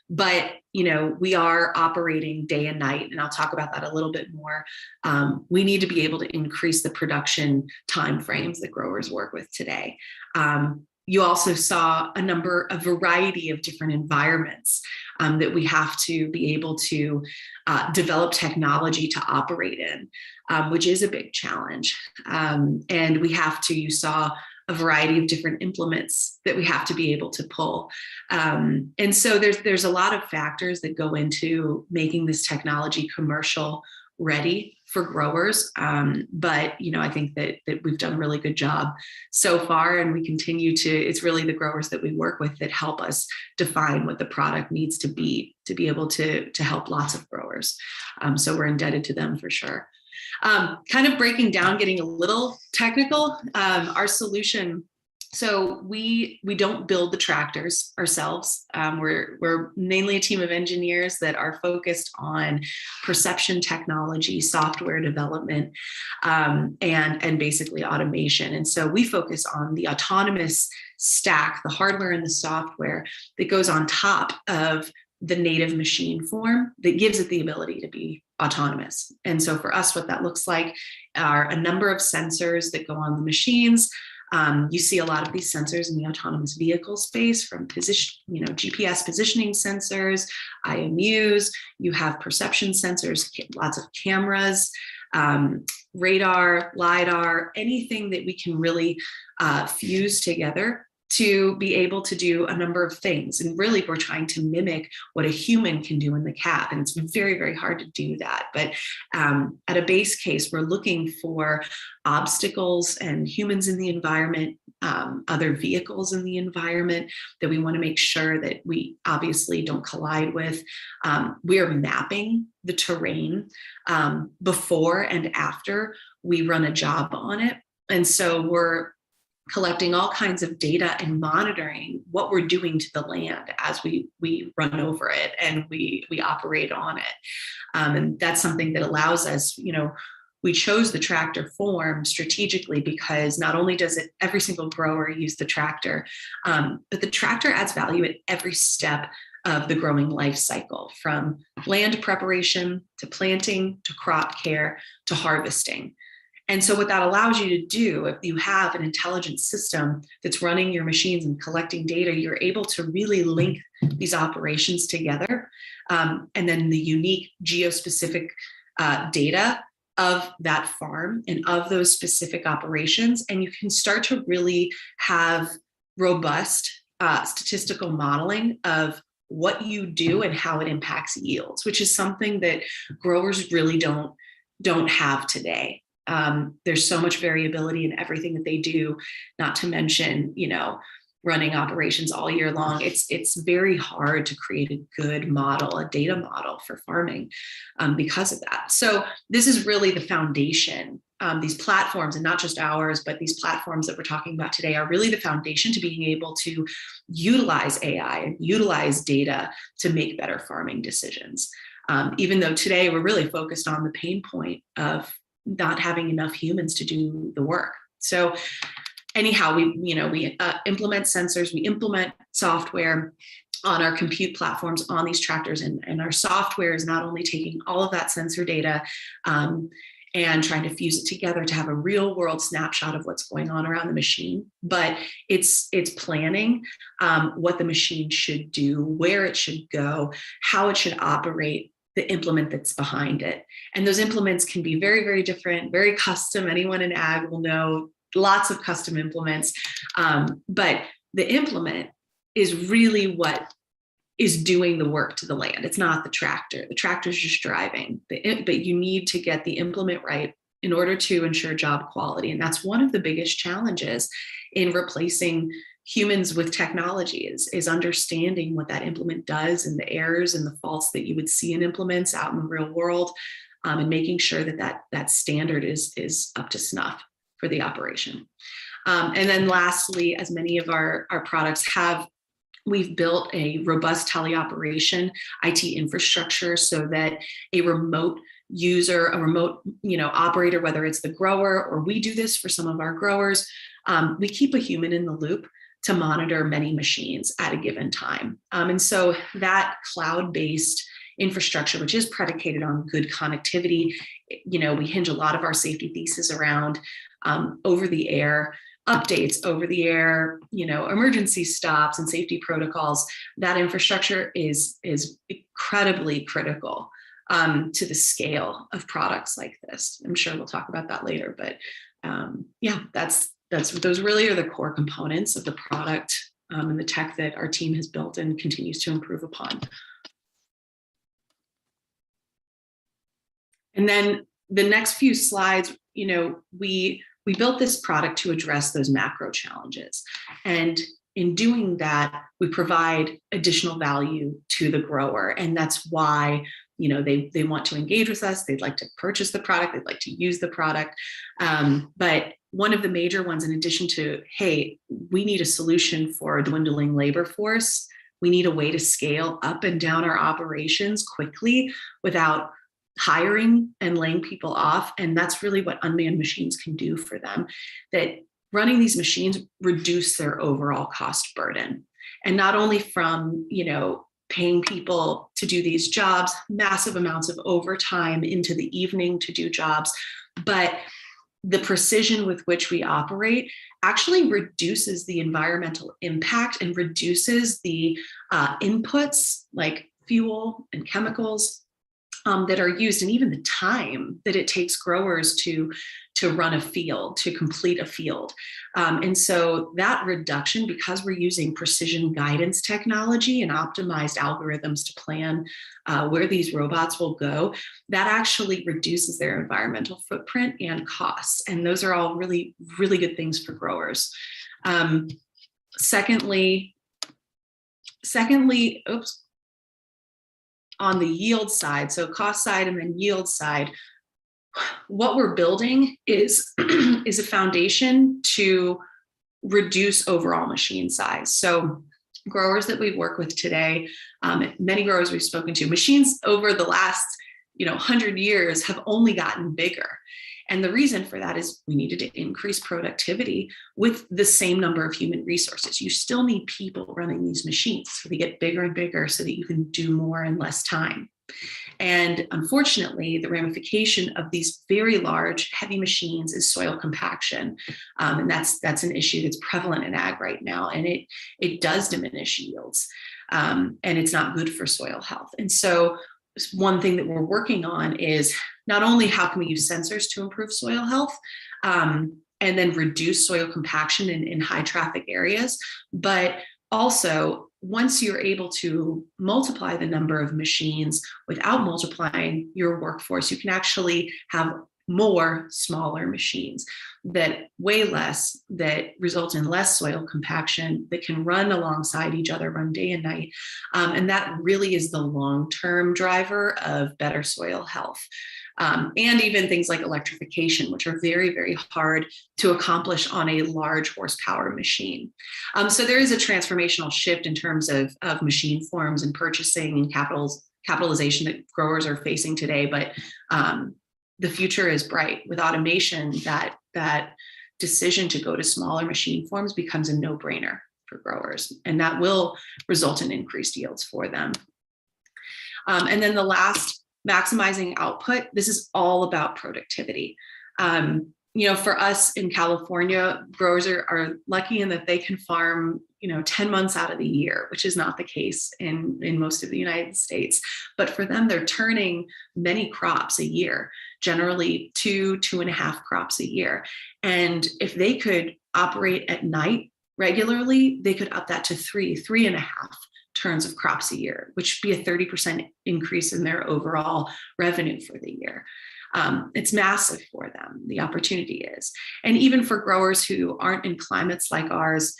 but you know, we are operating day and night, and I'll talk about that a little bit more. We need to be able to increase the production timeframes that growers work with today. You also saw a variety of different environments that we have to be able to develop technology to operate in, which is a big challenge. And we have to, you saw a variety of different implements that we have to be able to pull. And so there's a lot of factors that go into making this technology commercial ready for growers. But, you know, I think that we've done a really good job so far, and we continue to. It's really the growers that we work with that help us define what the product needs to be able to help lots of growers. So we're indebted to them for sure. Kind of breaking down, getting a little technical, our solution. So we don't build the tractors ourselves. We're mainly a team of engineers that are focused on perception technology, software development, and basically automation. And so we focus on the autonomous stack, the hardware and the software that goes on top of the native machine form that gives it the ability to be autonomous. And so for us, what that looks like are a number of sensors that go on the machines. You see a lot of these sensors in the autonomous vehicle space, from GPS positioning sensors, IMUs. You have perception sensors, lots of cameras, radar, LiDAR, anything that we can really fuse together to be able to do a number of things. And really, we're trying to mimic what a human can do in the cab. And it's very, very hard to do that. But at a base case, we're looking for obstacles and humans in the environment, other vehicles in the environment that we want to make sure that we obviously don't collide with. We are mapping the terrain before and after we run a job on it. And so we're collecting all kinds of data and monitoring what we're doing to the land as we run over it and we operate on it. And that's something that allows us, we chose the tractor form strategically because not only does every single grower use the tractor, but the tractor adds value at every step of the growing life cycle, from land preparation to planting to crop care to harvesting. And so what that allows you to do, if you have an intelligent system that's running your machines and collecting data, you're able to really link these operations together. And then the unique geospecific data of that farm and of those specific operations. And you can start to really have robust statistical modeling of what you do and how it impacts yields, which is something that growers really don't have today. There's so much variability in everything that they do, not to mention, running operations all year long. It's very hard to create a good model, a data model for farming because of that. So this is really the foundation. These platforms, and not just ours, but these platforms that we're talking about today are really the foundation to being able to utilize AI and utilize data to make better farming decisions. Even though today we're really focused on the pain point of not having enough humans to do the work. So anyhow, we implement sensors, we implement software on our compute platforms on these tractors, and our software is not only taking all of that sensor data and trying to fuse it together to have a real world snapshot of what's going on around the machine, but it's planning what the machine should do, where it should go, how it should operate, the implement that's behind it. And those implements can be very, very different, very custom. Anyone in ag will know lots of custom implements, but the implement is really what is doing the work to the land. It's not the tractor. The tractor's just driving, but you need to get the implement right in order to ensure job quality. And that's one of the biggest challenges in replacing humans with technology is understanding what that implement does and the errors and the faults that you would see in implements out in the real world, and making sure that standard is up to snuff for the operation. And then lastly, as many of our products have, we've built a robust teleoperation IT infrastructure so that a remote user, a remote operator, whether it's the grower or we do this for some of our growers, we keep a human in the loop to monitor many machines at a given time. And so that cloud-based infrastructure, which is predicated on good connectivity, we hinge a lot of our safety thesis around over-the-air updates, over-the-air, emergency stops and safety protocols. That infrastructure is incredibly critical to the scale of products like this. I'm sure we'll talk about that later, but those really are the core components of the product and the tech that our team has built and continues to improve upon. And then the next few slides, we built this product to address those macro challenges. And in doing that, we provide additional value to the grower. And that's why they want to engage with us. They'd like to purchase the product. They'd like to use the product. But one of the major ones, in addition to, hey, we need a solution for a dwindling labor force. We need a way to scale up and down our operations quickly without hiring and laying people off. And that's really what unmanned machines can do for them. That running these machines reduce their overall cost burden. And not only from, paying people to do these jobs, massive amounts of overtime into the evening to do jobs, but the precision with which we operate actually reduces the environmental impact and reduces the inputs like fuel and chemicals that are used, and even the time that it takes growers to run a field, to complete a field. And so that reduction, because we're using precision guidance technology and optimized algorithms to plan where these robots will go, that actually reduces their environmental footprint and costs. And those are all really, really good things for growers. Secondly, on the yield side, so cost side and then yield side, what we're building is a foundation to reduce overall machine size. So growers that we work with today, many growers we've spoken to, machines over the last 100 years have only gotten bigger. And the reason for that is we needed to increase productivity with the same number of human resources. You still need people running these machines, so they get bigger and bigger so that you can do more in less time. And unfortunately, the ramification of these very large, heavy machines is soil compaction. And that's an issue that's prevalent in ag right now. And it does diminish yields. And it's not good for soil health. And so one thing that we're working on is not only how can we use sensors to improve soil health and then reduce soil compaction in high traffic areas, but also once you're able to multiply the number of machines without multiplying your workforce, you can actually have more smaller machines that weigh less, that result in less soil compaction, that can run alongside each other, run day and night. And that really is the long-term driver of better soil health. And even things like electrification, which are very, very hard to accomplish on a large horsepower machine. So there is a transformational shift in terms of machine forms and purchasing and capitalization that growers are facing today. But the future is bright. With automation, that decision to go to smaller machine forms becomes a no-brainer for growers, and that will result in increased yields for them. And then the last, maximizing output. This is all about productivity. For us in California, growers are lucky in that they can farm 10 months out of the year, which is not the case in most of the United States. But for them, they're turning many crops a year, generally 2.5 crops a year. And if they could operate at night regularly, they could up that to 3.5 turns of crops a year, which would be a 30% increase in their overall revenue for the year. It's massive for them, the opportunity is. And even for growers who aren't in climates like ours,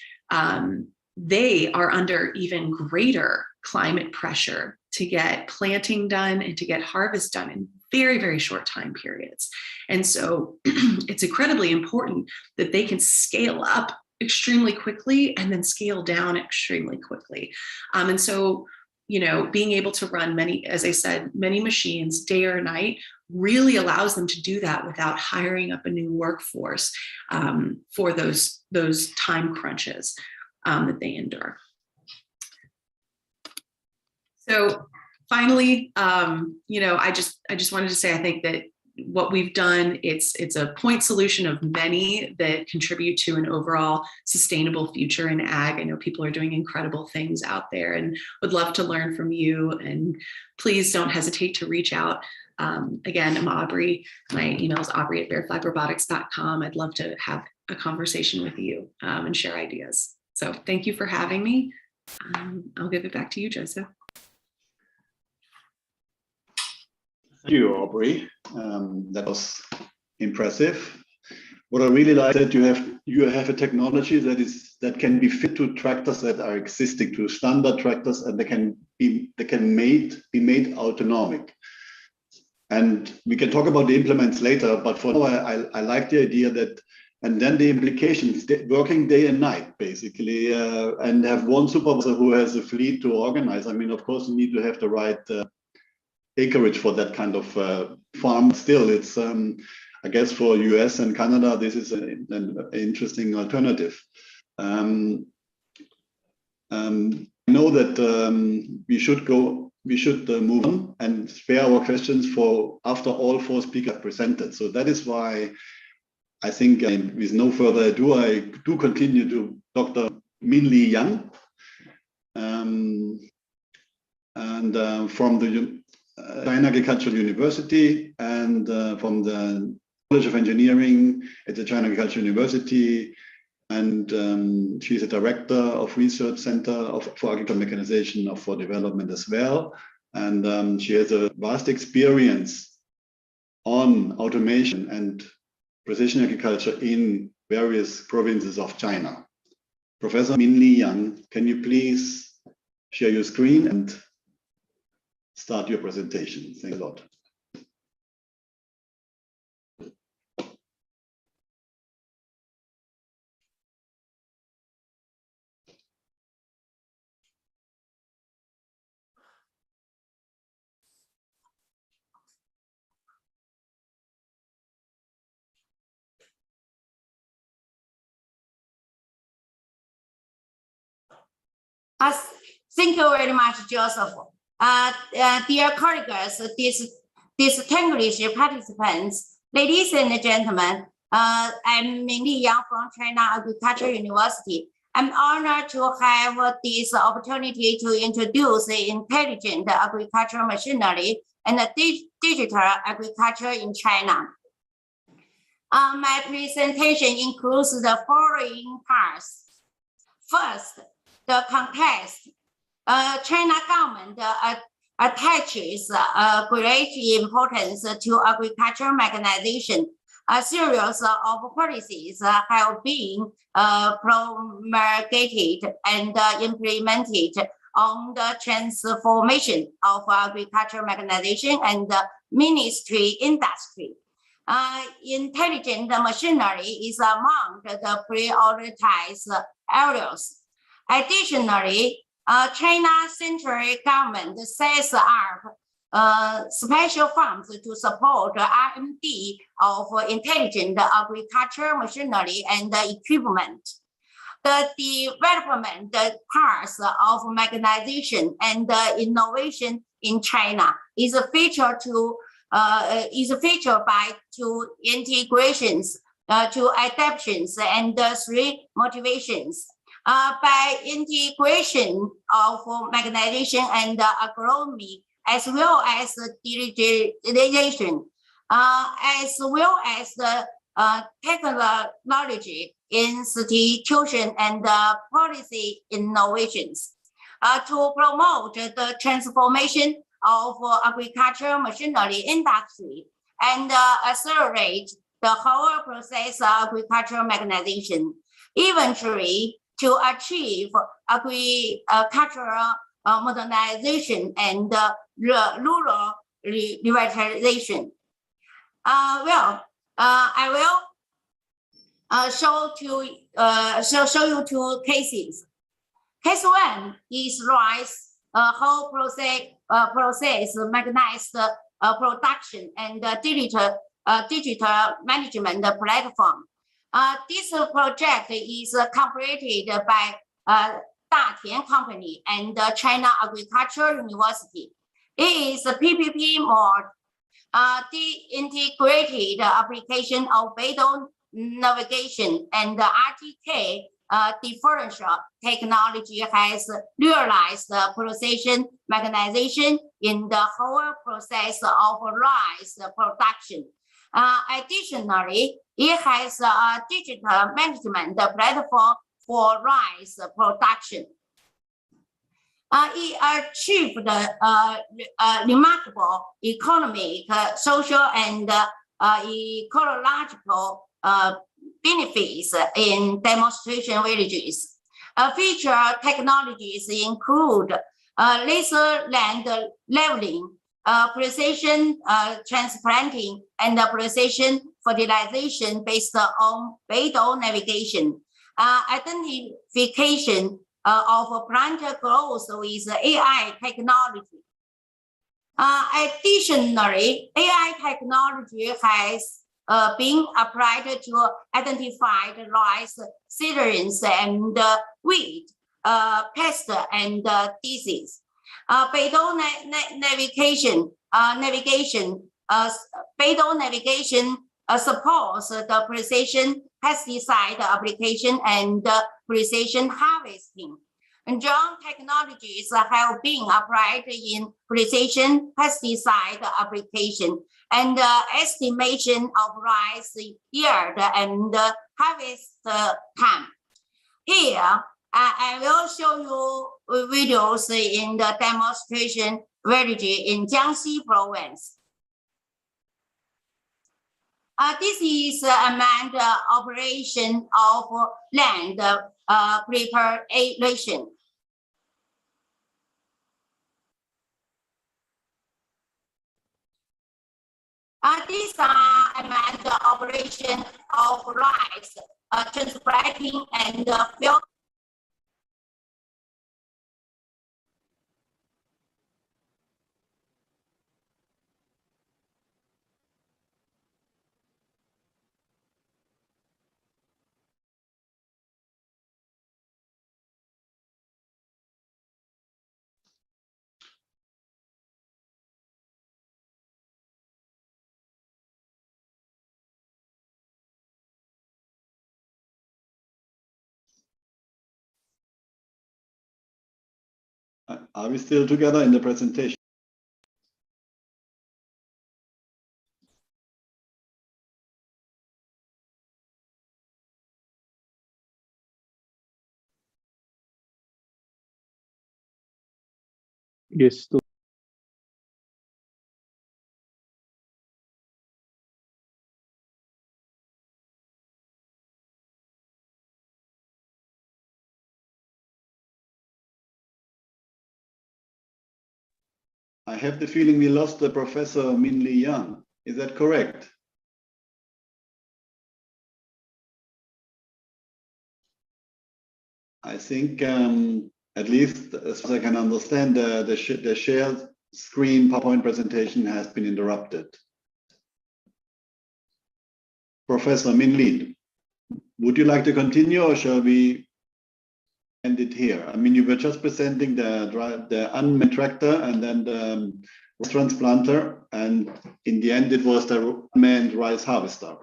they are under even greater climate pressure to get planting done and to get harvest done in very, very short time periods. And so it's incredibly important that they can scale up extremely quickly and then scale down extremely quickly. And so, being able to run many, as I said, many machines day or night really allows them to do that without hiring up a new workforce for those time crunches that they endure. So finally, I just wanted to say, I think that what we've done, it's a point solution of many that contribute to an overall sustainable future in ag. I know people are doing incredible things out there and would love to learn from you. And please don't hesitate to reach out. Again, I'm Aubrey. My email is aubrey@bearflagrobotics.com. I'd love to have a conversation with you and share ideas. So thank you for having me. I'll give it back to you, Joseph. Thank you, Aubrey. That was impressive. What I really like that you have a technology that can be fit to tractors that are existing, to standard tractors, and they can be made autonomic. And we can talk about the implements later, but for now, I like the idea that, and then the implications, working day and night, basically, and have one supervisor who has a fleet to organize. I mean, of course, you need to have the right acreage for that kind of farm. Still, it's, I guess for US and Canada, this is an interesting alternative. I know that we should move on and spare our questions for after all 4 speakers presented. So that is why I think with no further ado, I do continue to Dr. Min-Li Yang, from the China Agricultural University and from the College of Engineering at the China Agricultural University. And she's a director of Research Center for Agricultural Mechanization for Development as well. And she has a vast experience on automation and precision agriculture in various provinces of China. Professor Minli Yang, can you please share your screen and start your presentation? Thanks a lot. Thank you very much, Joseph. Dear colleagues, distinguished participants, ladies and gentlemen, I'm Minli Yang from China Agricultural University. I'm honored to have this opportunity to introduce intelligent agricultural machinery and digital agriculture in China. My presentation includes the following parts. First, the context. China government attaches great importance to agricultural mechanization. A series of policies have been promulgated and implemented on the transformation of agricultural mechanization and ministry industry. Intelligent machinery is among the prioritized areas. Additionally, China central government sets up special funds to support R&D of intelligent agricultural machinery and equipment. The development parts of mechanization and innovation in China is featured by two integrations, two adaptations, and three motivations. By integration of mechanization and agronomy, as well as digitalization, as well as the technology institution and policy innovations, to promote the transformation of agricultural machinery industry and accelerate the whole process of agricultural mechanization. Eventually, to achieve agricultural modernization and rural revitalization. I will show you two cases. Case one is RISE, whole process mechanized production and digital management platform. This project is completed by Datian Company and China Agricultural University. It is a PPP mode. The integrated application of Beidou navigation and RTK differential technology has realized precision mechanization in the whole process of rice production. Additionally, it has a digital management platform for rice production. It achieved remarkable economic, social, and ecological benefits in demonstration villages. Feature technologies include laser land leveling, precision transplanting, and precision fertilization based on Beidou navigation. Identification of plant growth with AI technology. Additionally, AI technology has been applied to identify the rice seedlings and weed, pest, and disease. Beidou navigation supports the precision pesticide application and precision harvesting. And drone technologies have been applied in precision pesticide application and estimation of rice yield and harvest time. Here, I will show you videos in the demonstration village in Jiangxi province. This is a manned operation of land preparation. These are a manned operation of rice transplanting and field. Are we still together in the presentation? Yes, still. I have the feeling we lost the Professor Min Li Yang. Is that correct? I think, at least as I can understand, the shared screen PowerPoint presentation has been interrupted. Professor Min Li, would you like to continue or shall we end it here? I mean, you were just presenting the unmanned tractor and then the transplanter, and in the end it was the unmanned rice harvester.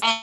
And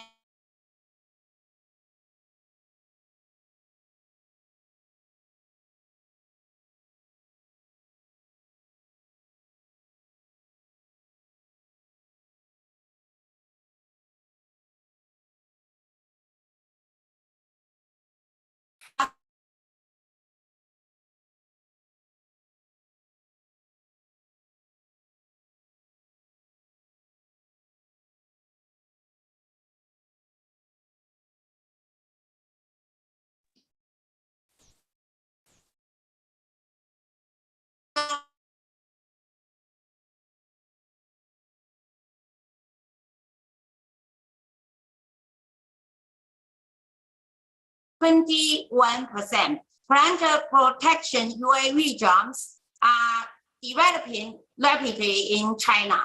21%. Plant protection UAV drones are developing rapidly in China.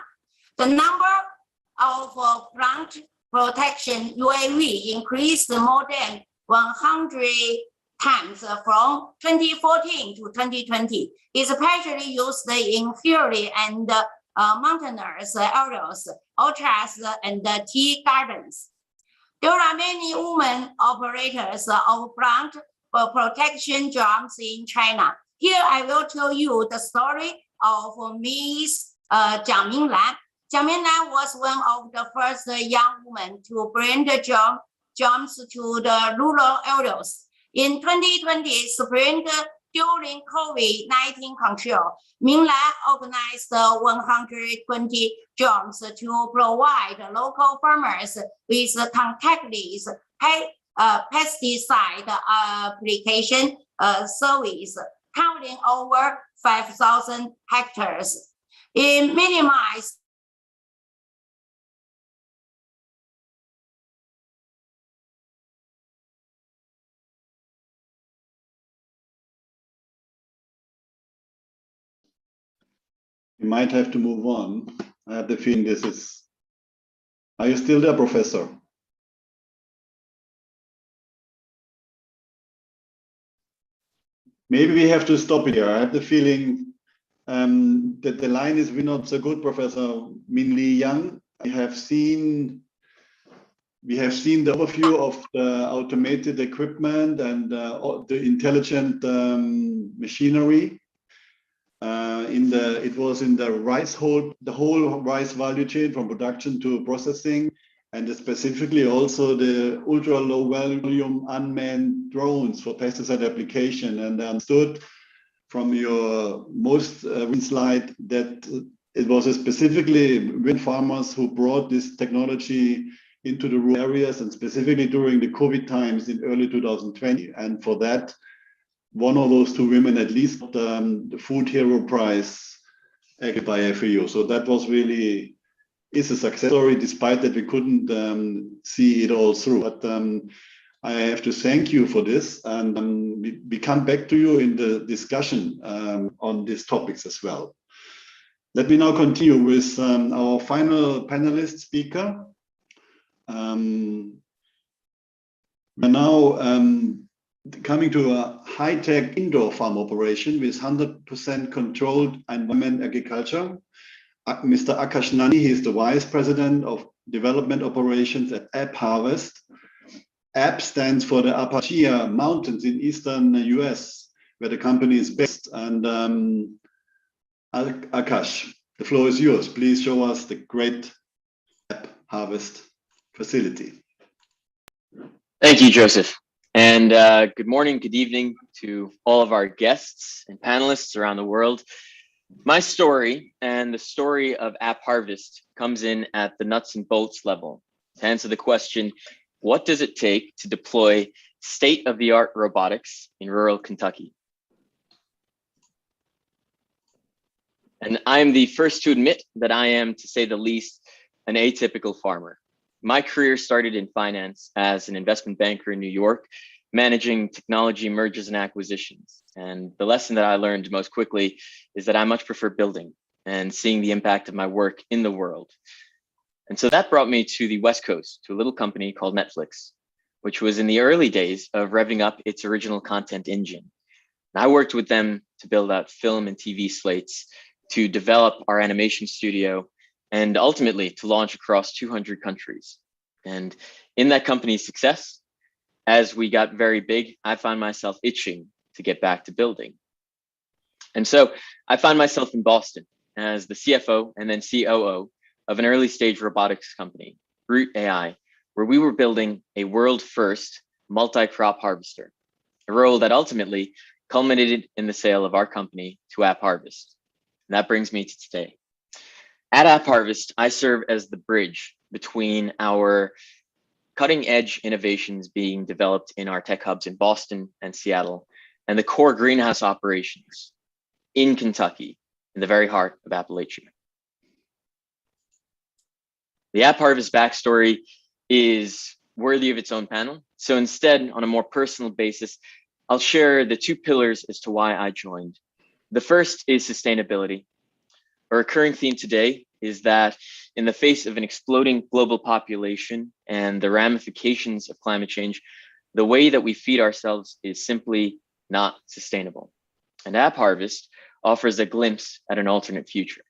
The number of plant protection UAV increased more than 100 times from 2014 to 2020, especially used in hilly and mountainous areas, orchards, and tea gardens. There are many women operators of plant protection drones in China. Here I will tell you the story of Ms. Jiang Minglan. Jiang Minglan was one of the first young women to bring the drones to the rural areas. In 2020 spring, during COVID-19 control, Minglan organized 120 drones to provide local farmers with contactless pesticide application service, covering covering over 5,000 hectares. It minimized You might have to move on. I have the feeling this is. Are you still there, Professor? Maybe we have to stop it here. I have the feeling that the line is not so good, Professor Min Li Yang. We have seen the overview of the automated equipment and the intelligent machinery. It was in the whole rice value chain from production to processing, and specifically also the ultra low volume unmanned drones for pesticide application. And I understood from your most recent slide that it was specifically wind farmers who brought this technology into the rural areas, and specifically during the COVID times in early 2020. And for that, one of those two women at least the Food Hero Prize by FAO. So that was really is a success story, despite that we couldn't see it all through. But I have to thank you for this, and we come back to you in the discussion on these topics as well. Let me now continue with our final panelist speaker. We're now coming to a high-tech indoor farm operation with 100% controlled environment agriculture. Mr. Akash Nani, he is the Vice President of Development Operations at AppHarvest. App stands for the Appalachia Mountains in eastern US, where the company is based. And Akash, the floor is yours. Please show us the great AppHarvest facility. Thank you, Joseph. And good morning, good evening to all of our guests and panelists around the world. My story and the story of AppHarvest comes in at the nuts and bolts level to answer the question, what does it take to deploy state-of-the-art robotics in rural Kentucky? And I am the first to admit that I am, to say the least, an atypical farmer. My career started in finance as an investment banker in New York, managing technology mergers and acquisitions. And the lesson that I learned most quickly is that I much prefer building and seeing the impact of my work in the world. And so that brought me to the West Coast, to a little company called Netflix, which was in the early days of revving up its original content engine. And I worked with them to build out film and TV slates, to develop our animation studio, and ultimately to launch across 200 countries. And in that company's success, as we got very big, I found myself itching to get back to building. And so I found myself in Boston as the CFO and then COO of an early stage robotics company, Root AI, where we were building a world first multi-crop harvester, a role that ultimately culminated in the sale of our company to AppHarvest. And that brings me to today. At AppHarvest, I serve as the bridge between our cutting edge innovations being developed in our tech hubs in Boston and Seattle, and the core greenhouse operations in Kentucky, in the very heart of Appalachia. The AppHarvest backstory is worthy of its own panel. So instead, on a more personal basis, I'll share the two pillars as to why I joined. The first is sustainability. A recurring theme today is that in the face of an exploding global population and the ramifications of climate change, the way that we feed ourselves is simply not sustainable. And AppHarvest offers a glimpse at an alternate future.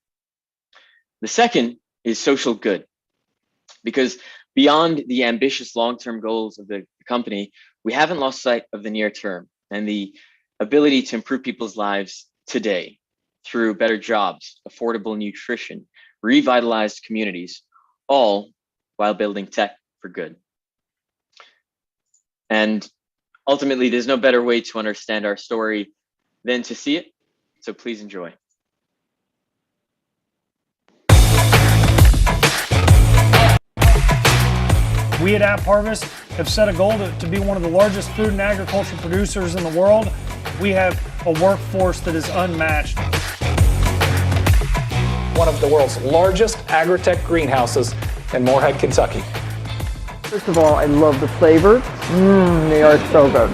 The second is social good, because beyond the ambitious long-term goals of the company, we haven't lost sight of the near term and the ability to improve people's lives today through better jobs, affordable nutrition, revitalized communities, all while building tech for good. And ultimately, there's no better way to understand our story than to see it. So please enjoy. We at AppHarvest have set a goal to be one of the largest food and agriculture producers in the world. We have a workforce that is unmatched. One of the world's largest agri-tech greenhouses in Morehead, Kentucky. First of all, I love the flavor. They are so good.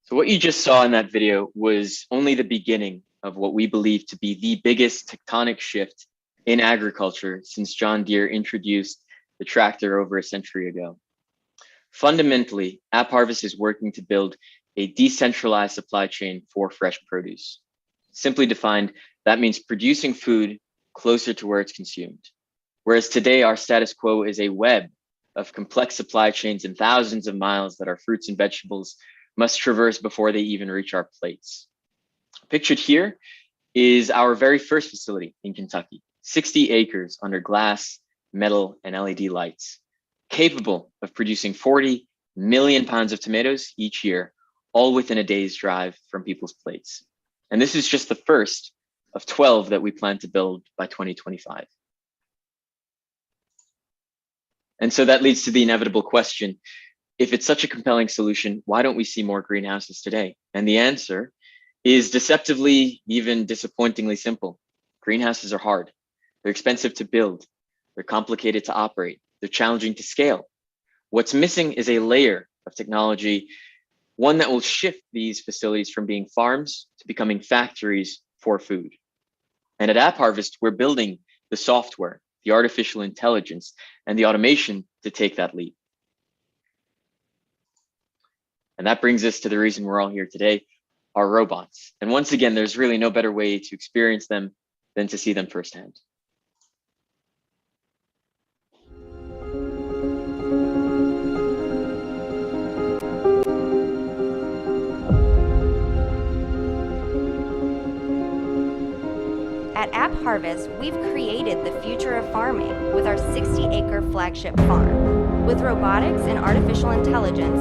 So what you just saw in that video was only the beginning of what we believe to be the biggest tectonic shift in agriculture since John Deere introduced the tractor over a century ago. Fundamentally, AppHarvest is working to build a decentralized supply chain for fresh produce. Simply defined, that means producing food closer to where it's consumed. Whereas today, our status quo is a web of complex supply chains and thousands of miles that our fruits and vegetables must traverse before they even reach our plates. Pictured here is our very first facility in Kentucky, 60 acres under glass, metal, and LED lights, capable of producing 40 million pounds of tomatoes each year, all within a day's drive from people's plates. And this is just the first of 12 that we plan to build by 2025. And so that leads to the inevitable question, if it's such a compelling solution, why don't we see more greenhouses today? And the answer is deceptively, even disappointingly simple. Greenhouses are hard. They're expensive to build. They're complicated to operate. They're challenging to scale. What's missing is a layer of technology, one that will shift these facilities from being farms to becoming factories for food. And at AppHarvest, we're building the software, the artificial intelligence, and the automation to take that leap. And that brings us to the reason we're all here today, our robots. And once again, there's really no better way to experience them than to see them firsthand. At AppHarvest, we've created the future of farming with our 60-acre flagship farm. With robotics and artificial intelligence,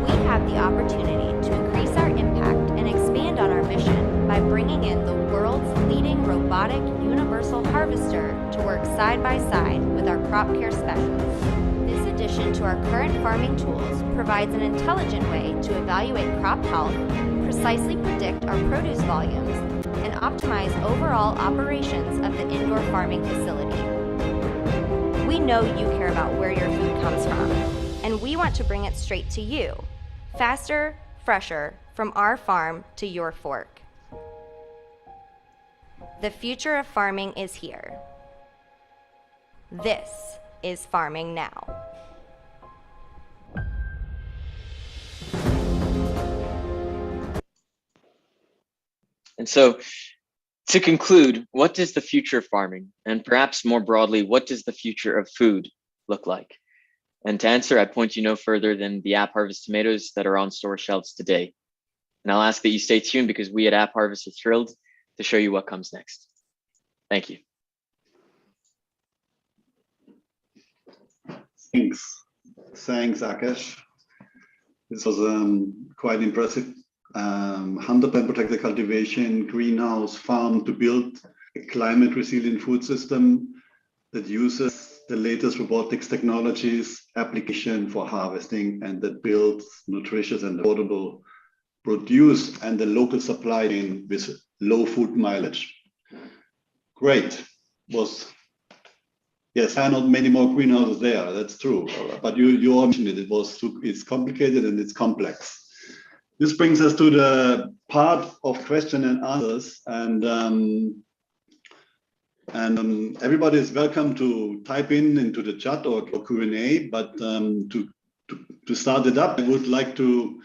we have the opportunity to increase our impact and expand on our mission by bringing in the world's leading robotic universal harvester to work side by side with our crop care specialists. This addition to our current farming tools provides an intelligent way to evaluate crop health, precisely predict our produce volumes, and optimize overall operations of the indoor farming facility. We know you care about where your food comes from, and we want to bring it straight to you, faster, fresher, from our farm to your fork. The future of farming is here. This is farming now. And so to conclude, what does the future of farming, and perhaps more broadly, what does the future of food look like? And to answer, I point you no further than the AppHarvest tomatoes that are on store shelves today. And I'll ask that you stay tuned because we at AppHarvest are thrilled to show you what comes next. Thank you. Thanks, Akash. This was quite impressive. 100% protected cultivation, greenhouse, farm to build a climate resilient food system that uses the latest robotics technologies, application for harvesting, and that builds nutritious and affordable produce and the local supply chain with low food mileage. Great. Yes, there are not many more greenhouses there, that's true. But you mentioned it, it's complicated and it's complex. This brings us to the part of question and answers, and everybody is welcome to type into the chat or Q&A. But to start it up, I would like to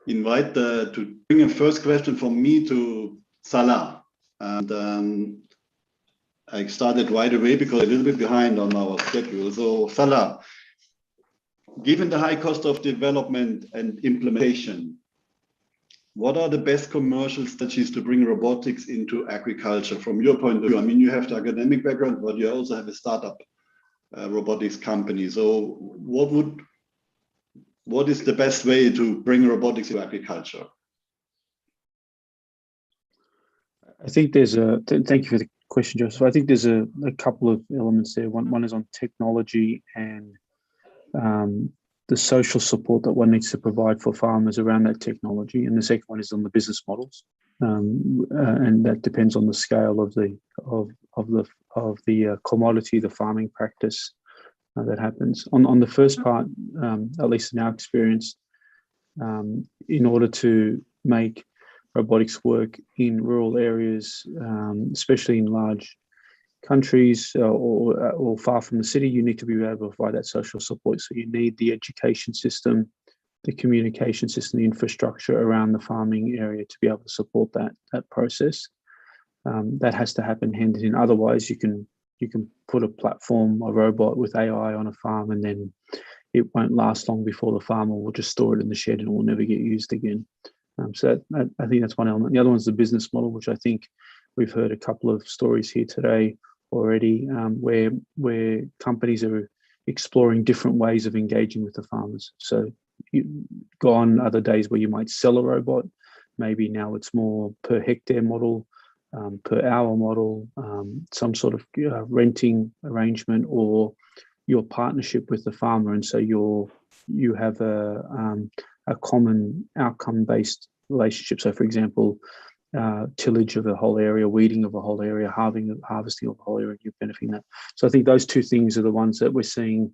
invite to bring a first question from me to Salah, and I started right away because I'm a little bit behind on our schedule. So Salah, given the high cost of development and implementation, what are the best commercial strategies to bring robotics into agriculture from your point of view? I mean, you have the academic background, but you also have a startup robotics company. So what is the best way to bring robotics to agriculture? I think there's thank you question, Joseph. I think there's a couple of elements there. One is on technology and the social support that one needs to provide for farmers around that technology, and the second one is on the business models, and that depends on the scale of the commodity, the farming practice that happens. On the first part, at least in our experience, in order to make robotics work in rural areas, especially in large countries or far from the city, you need to be able to provide that social support. So you need the education system, the communication system, the infrastructure around the farming area to be able to support that process. That has to happen hand in hand. Otherwise, you can put a platform, a robot with AI on a farm, and then it won't last long before the farmer will just store it in the shed and it will never get used again. So I think that's one element. The other one's the business model, which I think we've heard a couple of stories here today already, where companies are exploring different ways of engaging with the farmers. So gone are the days where you might sell a robot. Maybe now it's more per hectare model, per hour model, some sort of renting arrangement, or your partnership with the farmer, and so you have a common outcome-based relationship. So, for example, tillage of a whole area, weeding of a whole area, harvesting of a whole area, you're benefiting that. So I think those two things are the ones that we're seeing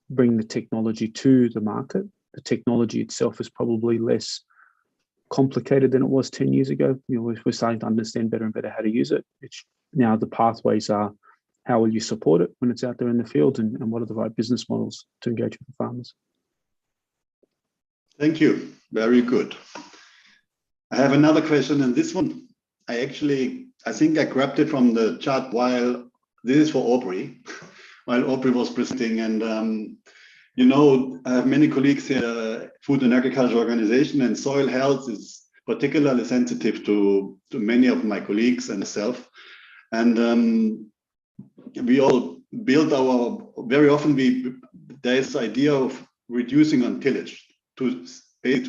bring the technology to the market. The technology itself is probably less complicated than it was 10 years ago. We're starting to understand better and better how to use it. Now the pathways are, how will you support it when it's out there in the field, and what are the right business models to engage with the farmers? Thank you. Very good. I have another question, and this one, I think I grabbed it from the chat while this is for Aubrey, while Aubrey was presenting. And, I have many colleagues here, Food and Agriculture Organization, and soil health is particularly sensitive to many of my colleagues and myself. And we all build very often there's this idea of reducing on tillage to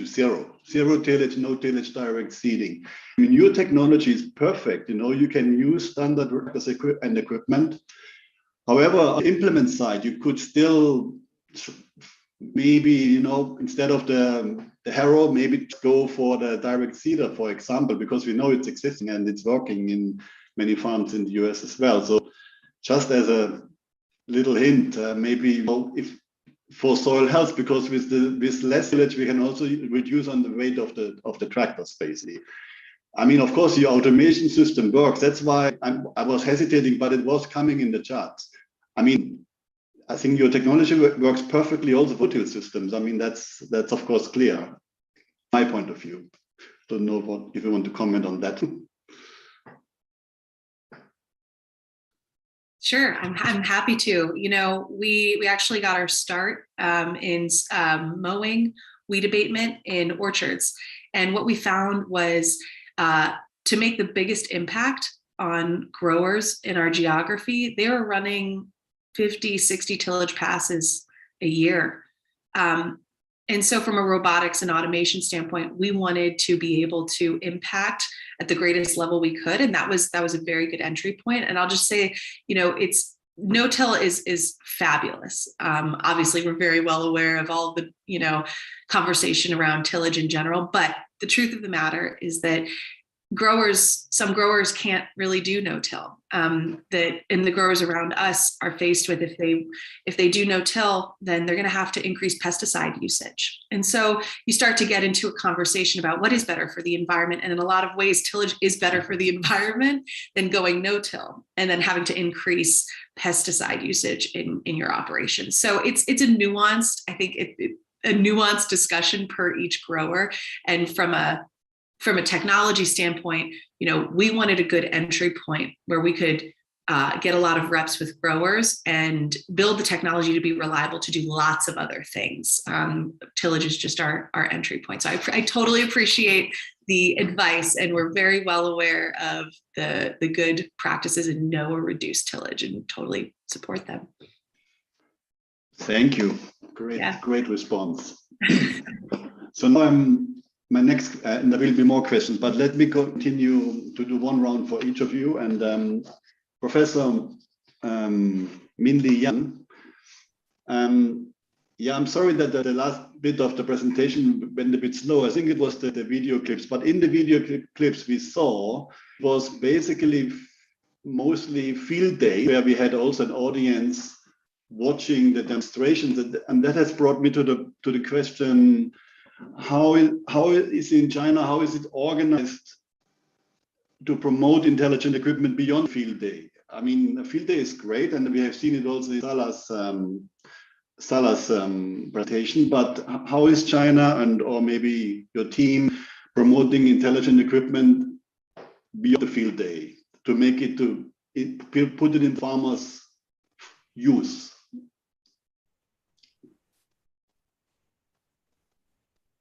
zero tillage, no tillage, direct seeding. Your technology is perfect. You can use standard workers and equipment. However, on the implement side, you could still maybe, instead of the harrow, maybe go for the direct seeder, for example, because we know it's existing and it's working in many farms in the US as well. So just as a little hint, maybe if for soil health, because with less tillage, we can also reduce on the weight of the tractors, basically. I mean, of course, your automation system works. That's why I was hesitating, but it was coming in the charts. I mean, I think your technology works perfectly also for till systems. I mean, that's of course clear. My point of view. Don't know if you want to comment on that. Sure, I'm happy to. We actually got our start in mowing, weed abatement in orchards. And what we found was to make the biggest impact on growers in our geography, they were running 50, 60 tillage passes a year. And so from a robotics and automation standpoint, we wanted to be able to impact at the greatest level we could. And that was a very good entry point. And I'll just say, it's no-till is fabulous. Obviously, we're very well aware of all the, conversation around tillage in general. But the truth of the matter is that some growers can't really do no-till. And the growers around us are faced with, if they do no-till, then they're going to have to increase pesticide usage. And so you start to get into a conversation about what is better for the environment. And in a lot of ways, tillage is better for the environment than going no-till and then having to increase pesticide usage in your operation. So it's a nuanced, I think a nuanced discussion per each grower. And from a technology standpoint, we wanted a good entry point where we could get a lot of reps with growers and build the technology to be reliable to do lots of other things. Tillage is just our entry point. So I totally appreciate the advice, and we're very well aware of the good practices in no or reduced tillage and totally support them. Thank you. Great response. So now my next, and there will be more questions, but let me continue to do one round for each of you. And Professor Minli Yang. Yeah, I'm sorry that the last bit of the presentation went a bit slow. I think it was the video clips, but in the video clips we saw was basically mostly field day, where we had also an audience watching the demonstrations, and that has brought me to the question: how is in China? How is it organized to promote intelligent equipment beyond field day? I mean, field day is great, and we have seen it also in Salah's presentation, but how is China or maybe your team promoting intelligent equipment beyond the field day to make it put it in farmers' use?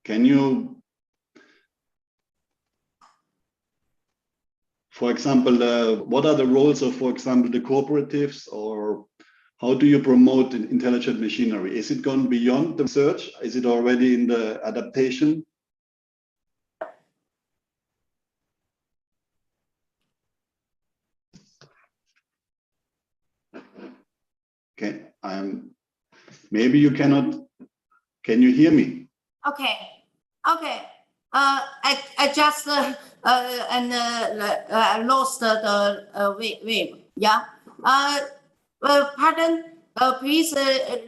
Can you, for example, what are the roles of, for example, the cooperatives, or how do you promote intelligent machinery? Is it gone beyond the research? Is it already in the adaptation? Okay, maybe you cannot. Can you hear me? Okay. I just lost the wave. Yeah. Pardon. Please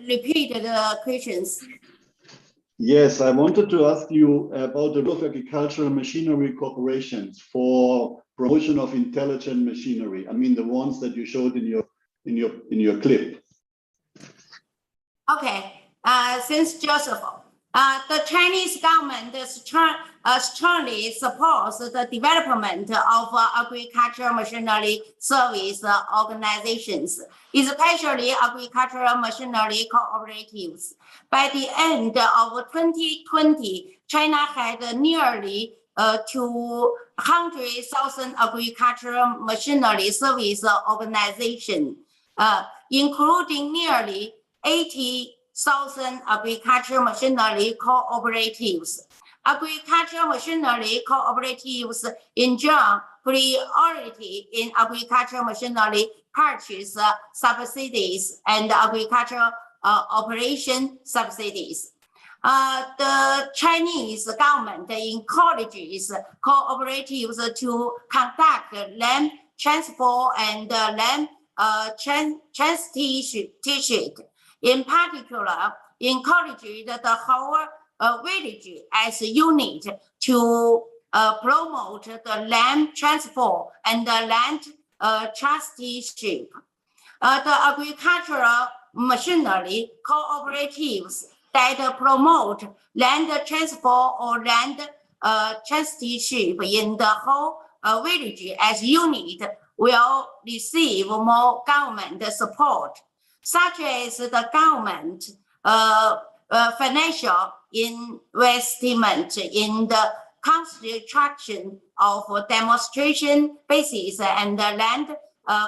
repeat the questions. Yes, I wanted to ask you about the role of agricultural machinery corporations for promotion of intelligent machinery. I mean, the ones that you showed in your clip. Okay. Since Joseph, the Chinese government strongly supports the development of agricultural machinery service organizations, especially agricultural machinery cooperatives. By the end of 2020, China had nearly 200,000 agricultural machinery service organizations, including nearly 80,000 agricultural machinery cooperatives. Agricultural machinery cooperatives enjoy priority in agricultural machinery purchase subsidies and agricultural operation subsidies. The Chinese government encourages cooperatives to conduct land transport and land transportation. In particular, encouraged the whole village as a unit to promote the land transport and the land trusteeship. The agricultural machinery cooperatives that promote land transport or land trusteeship in the whole village as unit will receive more government support, such as the government financial investment in the construction of demonstration bases and land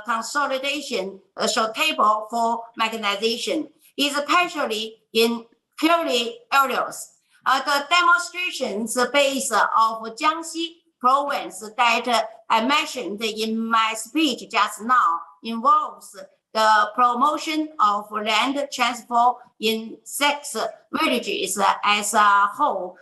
consolidation suitable for mechanization, especially in hilly areas. The demonstrations base of Jiangxi province that I mentioned in my speech just now involves the promotion of land transport in 6 villages as a whole,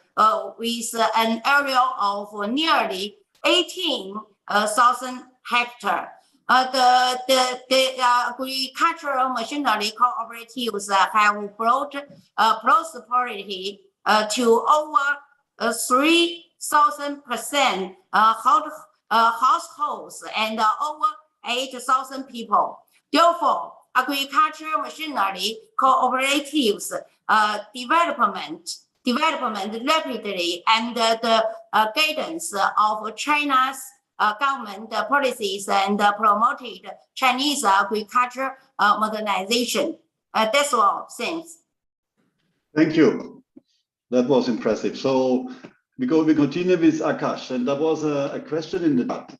with an area of nearly 18,000 hectares. The agricultural machinery cooperatives have brought prosperity to over 3,000% households and over 8,000 people. Therefore, agricultural machinery cooperatives development rapidly under the guidance of China's government policies and promoted Chinese agriculture modernization. That's all. Thanks. Thank you. That was impressive. So we continue with Akash, and there was a question in the chat.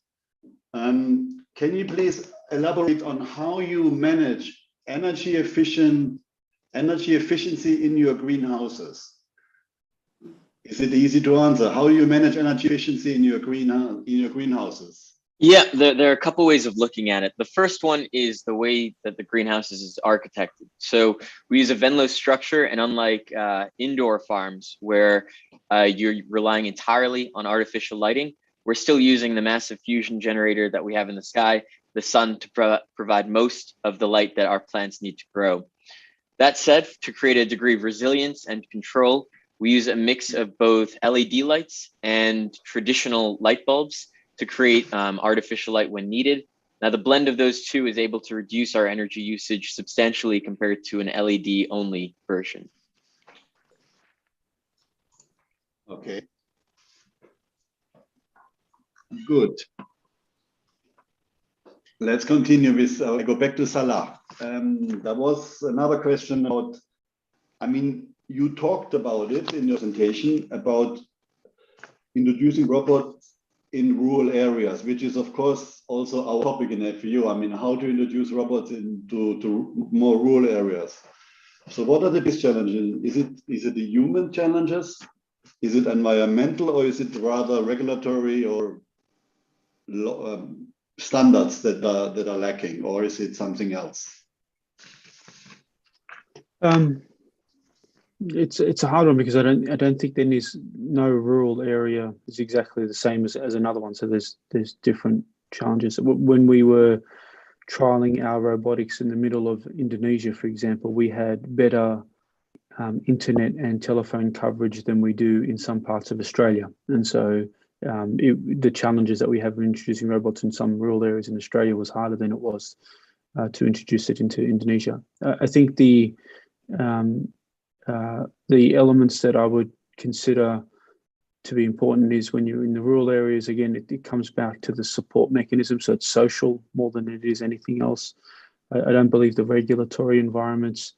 Can you please elaborate on how you manage energy efficiency in your greenhouses? Is it easy to answer? How do you manage energy efficiency in your greenhouses? Yeah, there are a couple ways of looking at it. The first one is the way that the greenhouse is architected. So we use a Venn structure, and unlike indoor farms where you're relying entirely on artificial lighting, we're still using the massive fusion generator that we have in the sky, the sun, to provide most of the light that our plants need to grow. That said, to create a degree of resilience and control, we use a mix of both LED lights and traditional light bulbs to create artificial light when needed. Now, the blend of those two is able to reduce our energy usage substantially compared to an LED only version. Okay. Good. Let's continue with, I go back to Salah. There was another question about, I mean, you talked about it in your presentation about introducing robots in rural areas, which is of course also our topic in FEU. I mean, how to introduce robots into more rural areas. So what are the biggest challenges? Is it the human challenges? Is it environmental, or is it rather regulatory or standards that are lacking, or is it something else? It's a hard one because I don't think there is no rural area is exactly the same as another one. So there's different challenges. When we were trialing our robotics in the middle of Indonesia, for example, we had better internet and telephone coverage than we do in some parts of Australia. And so the challenges that we have in introducing robots in some rural areas in Australia was harder than it was to introduce it into Indonesia. I think the elements that I would consider to be important is when you're in the rural areas, again, it comes back to the support mechanism. So it's social more than it is anything else. I don't believe the regulatory environments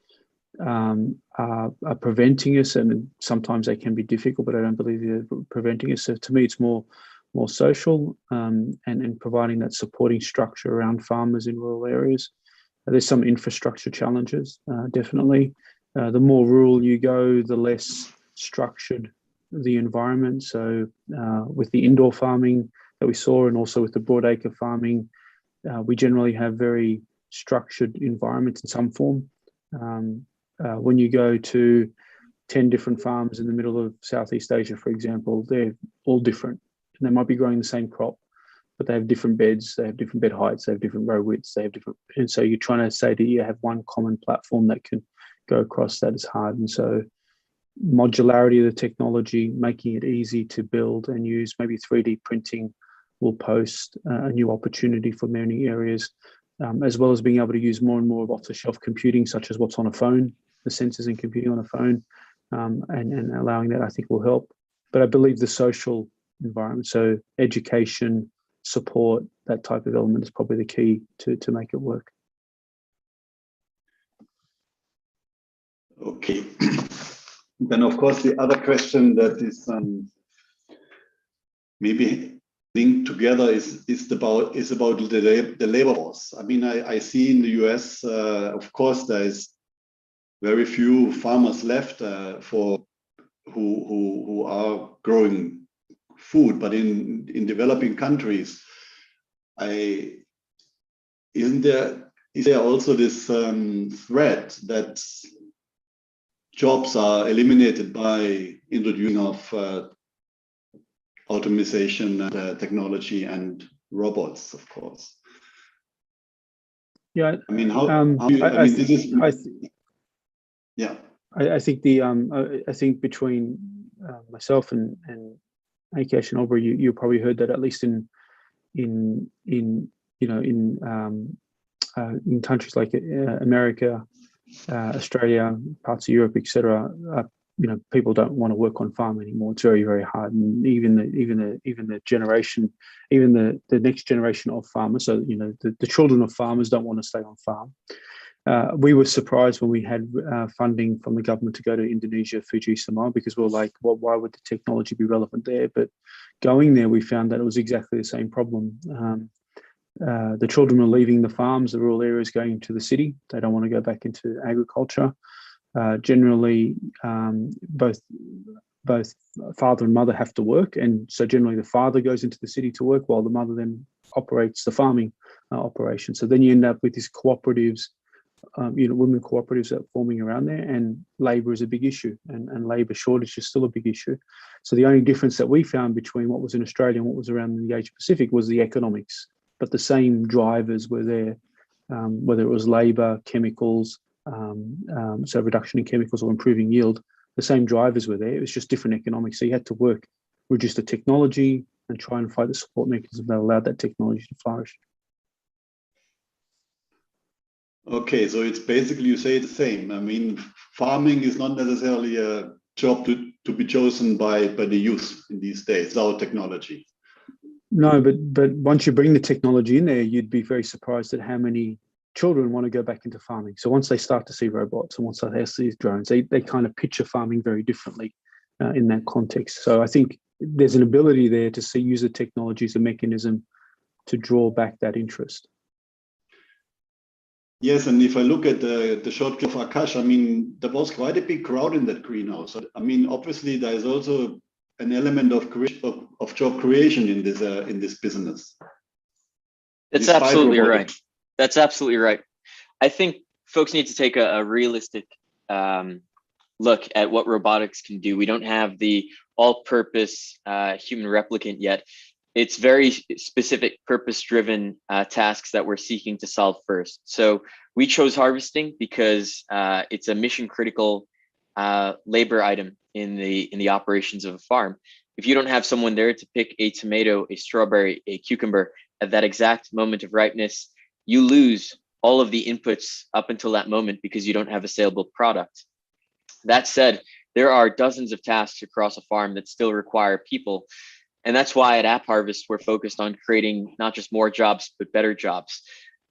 are preventing us, and sometimes they can be difficult, but I don't believe they're preventing us. So to me, it's more social and providing that supporting structure around farmers in rural areas. There's some infrastructure challenges, definitely. The more rural you go, the less structured the environment. So with the indoor farming that we saw, and also with the broadacre farming, we generally have very structured environments in some form. When you go to 10 different farms in the middle of Southeast Asia, for example, they're all different. And they might be growing the same crop, but they have different beds, they have different bed heights, they have different row widths, they have different. And so you're trying to say that you have one common platform that can go across that is hard. And so modularity of the technology, making it easy to build and use, maybe 3D printing will post a new opportunity for many areas, as well as being able to use more and more of off-the-shelf computing, such as what's on a phone, the sensors and computing on a phone, and allowing that, I think, will help. But I believe the social environment, so education, support, that type of element is probably the key to make it work. Okay. Then, of course, the other question that is maybe linked together is about the labor force. I mean, I see in the US, of course, there is very few farmers left for who are growing food, but in developing countries, is there also this threat that jobs are eliminated by introducing of automation and technology and robots, of course? Yeah, I mean, I think between myself and Akesh and Aubrey, you probably heard that at least in countries like America, Australia, parts of Europe, etc. People don't want to work on farm anymore. It's very, very hard, and even the generation, even the next generation of farmers. So the children of farmers don't want to stay on farm. We were surprised when we had funding from the government to go to Indonesia, Fiji, Samoa, because we were like, well, why would the technology be relevant there? But going there, we found that it was exactly the same problem. The children are leaving the farms, the rural areas, going to the city. They don't want to go back into agriculture. Generally, both father and mother have to work, and so generally the father goes into the city to work while the mother then operates the farming operation. So then you end up with these cooperatives, women cooperatives that are forming around there, and labour is a big issue, and labour shortage is still a big issue. So the only difference that we found between what was in Australia and what was around in the Asia Pacific was the economics, but the same drivers were there, whether it was labour, chemicals, so reduction in chemicals or improving yield, the same drivers were there. It was just different economics. So you had to reduce the technology and try and find the support mechanism that allowed that technology to flourish. Okay, so it's basically, you say the same. I mean, farming is not necessarily a job to be chosen by the youth in these days without technology. No, but once you bring the technology in there, you'd be very surprised at how many children want to go back into farming. So once they start to see robots and once they see drones, they kind of picture farming very differently in that context. So I think there's an ability there to use the technology as a mechanism to draw back that interest. Yes, and if I look at the short clip of Akash, I mean, there was quite a big crowd in that greenhouse. I mean, obviously there is also an element of job creation in this business. That's absolutely right. That's absolutely right. I think folks need to take a realistic look at what robotics can do. We don't have the all-purpose human replicant yet. It's very specific, purpose-driven tasks that we're seeking to solve first. So we chose harvesting because it's a mission-critical labor item in the operations of a farm. If you don't have someone there to pick a tomato, a strawberry, a cucumber at that exact moment of ripeness, you lose all of the inputs up until that moment because you don't have a saleable product. That said, there are dozens of tasks across a farm that still require people. And that's why at App Harvest, we're focused on creating not just more jobs, but better jobs.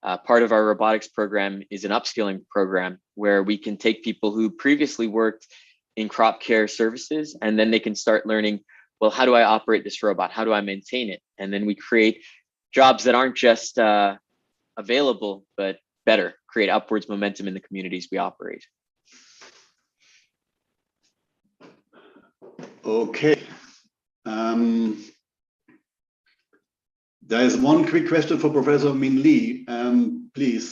Part of our robotics program is an upskilling program where we can take people who previously worked in crop care services, and then they can start learning, well, how do I operate this robot? How do I maintain it? And then we create jobs that aren't just available, but better, create upwards momentum in the communities we operate. Okay. There is one quick question for Professor Min Lee, please,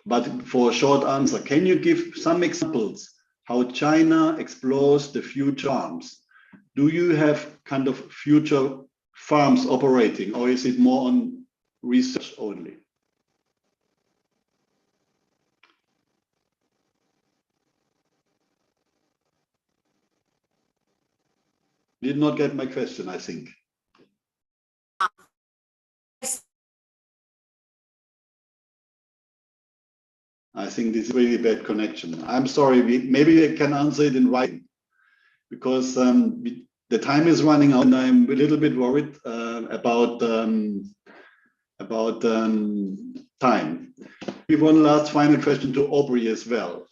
but for a short answer. Can you give some examples how China explores the future farms? Do you have kind of future farms operating, or is it more on research only? Did not get my question, I think. I think this is really bad connection. I'm sorry, maybe I can answer it in writing, because the time is running out and I'm a little bit worried about time. We have one last final question to Aubrey as well.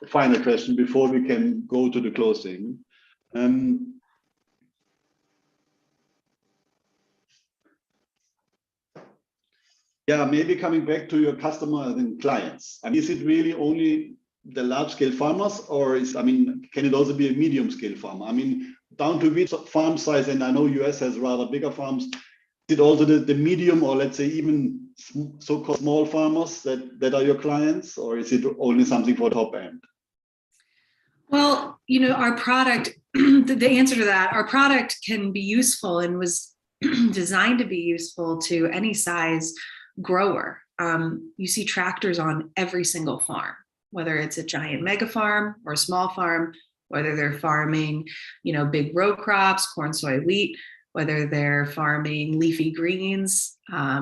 Final question before we can go to the closing. Yeah, maybe coming back to your customers and clients. I mean, is it really only the large-scale farmers, or can it also be a medium-scale farmer? I mean, down to which farm size? And I know US has rather bigger farms. Is it also the medium, or let's say even so-called small farmers that are your clients, or is it only something for the top end? Well, our product, the answer to that, our product can be useful and was designed to be useful to any size grower. You see tractors on every single farm, whether it's a giant mega farm or a small farm, whether they're farming, big row crops, corn, soy, wheat, whether they're farming leafy greens,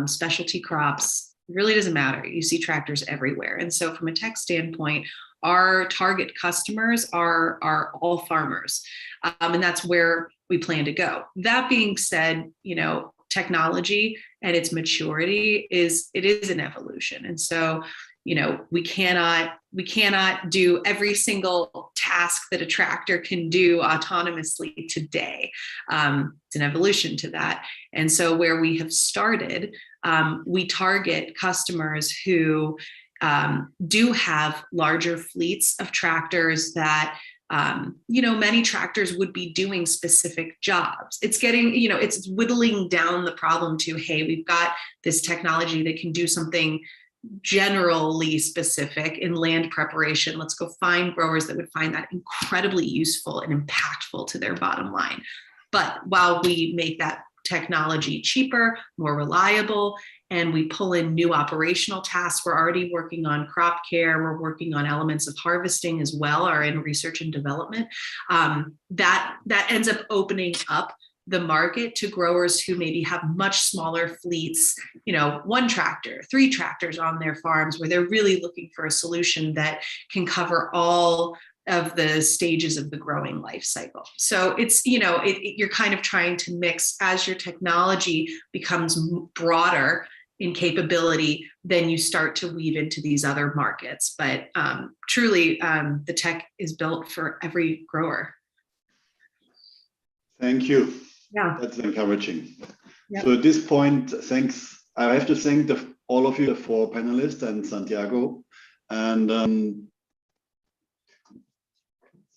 specialty crops, it really doesn't matter. You see tractors everywhere. And so from a tech standpoint, our target customers are all farmers. And that's where we plan to go. That being said, technology and its maturity is an evolution. And so, we cannot do every single task that a tractor can do autonomously today. It's an evolution to that. And so where we have started, we target customers who do have larger fleets of tractors that many tractors would be doing specific jobs. It's getting, it's whittling down the problem to, hey, we've got this technology that can do something generally specific in land preparation. Let's go find growers that would find that incredibly useful and impactful to their bottom line. But while we make that technology cheaper, more reliable, and we pull in new operational tasks, we're already working on crop care, we're working on elements of harvesting as well, are in research and development. That ends up opening up the market to growers who maybe have much smaller fleets, 1 tractor, 3 tractors on their farms, where they're really looking for a solution that can cover all of the stages of the growing life cycle. So it's, you're kind of trying to mix as your technology becomes broader in capability, then you start to weave into these other markets. But truly, the tech is built for every grower. Thank you. Yeah, that's encouraging. Yep. So at this point, thanks. I have to thank all of you, the 4 panelists and Santiago. And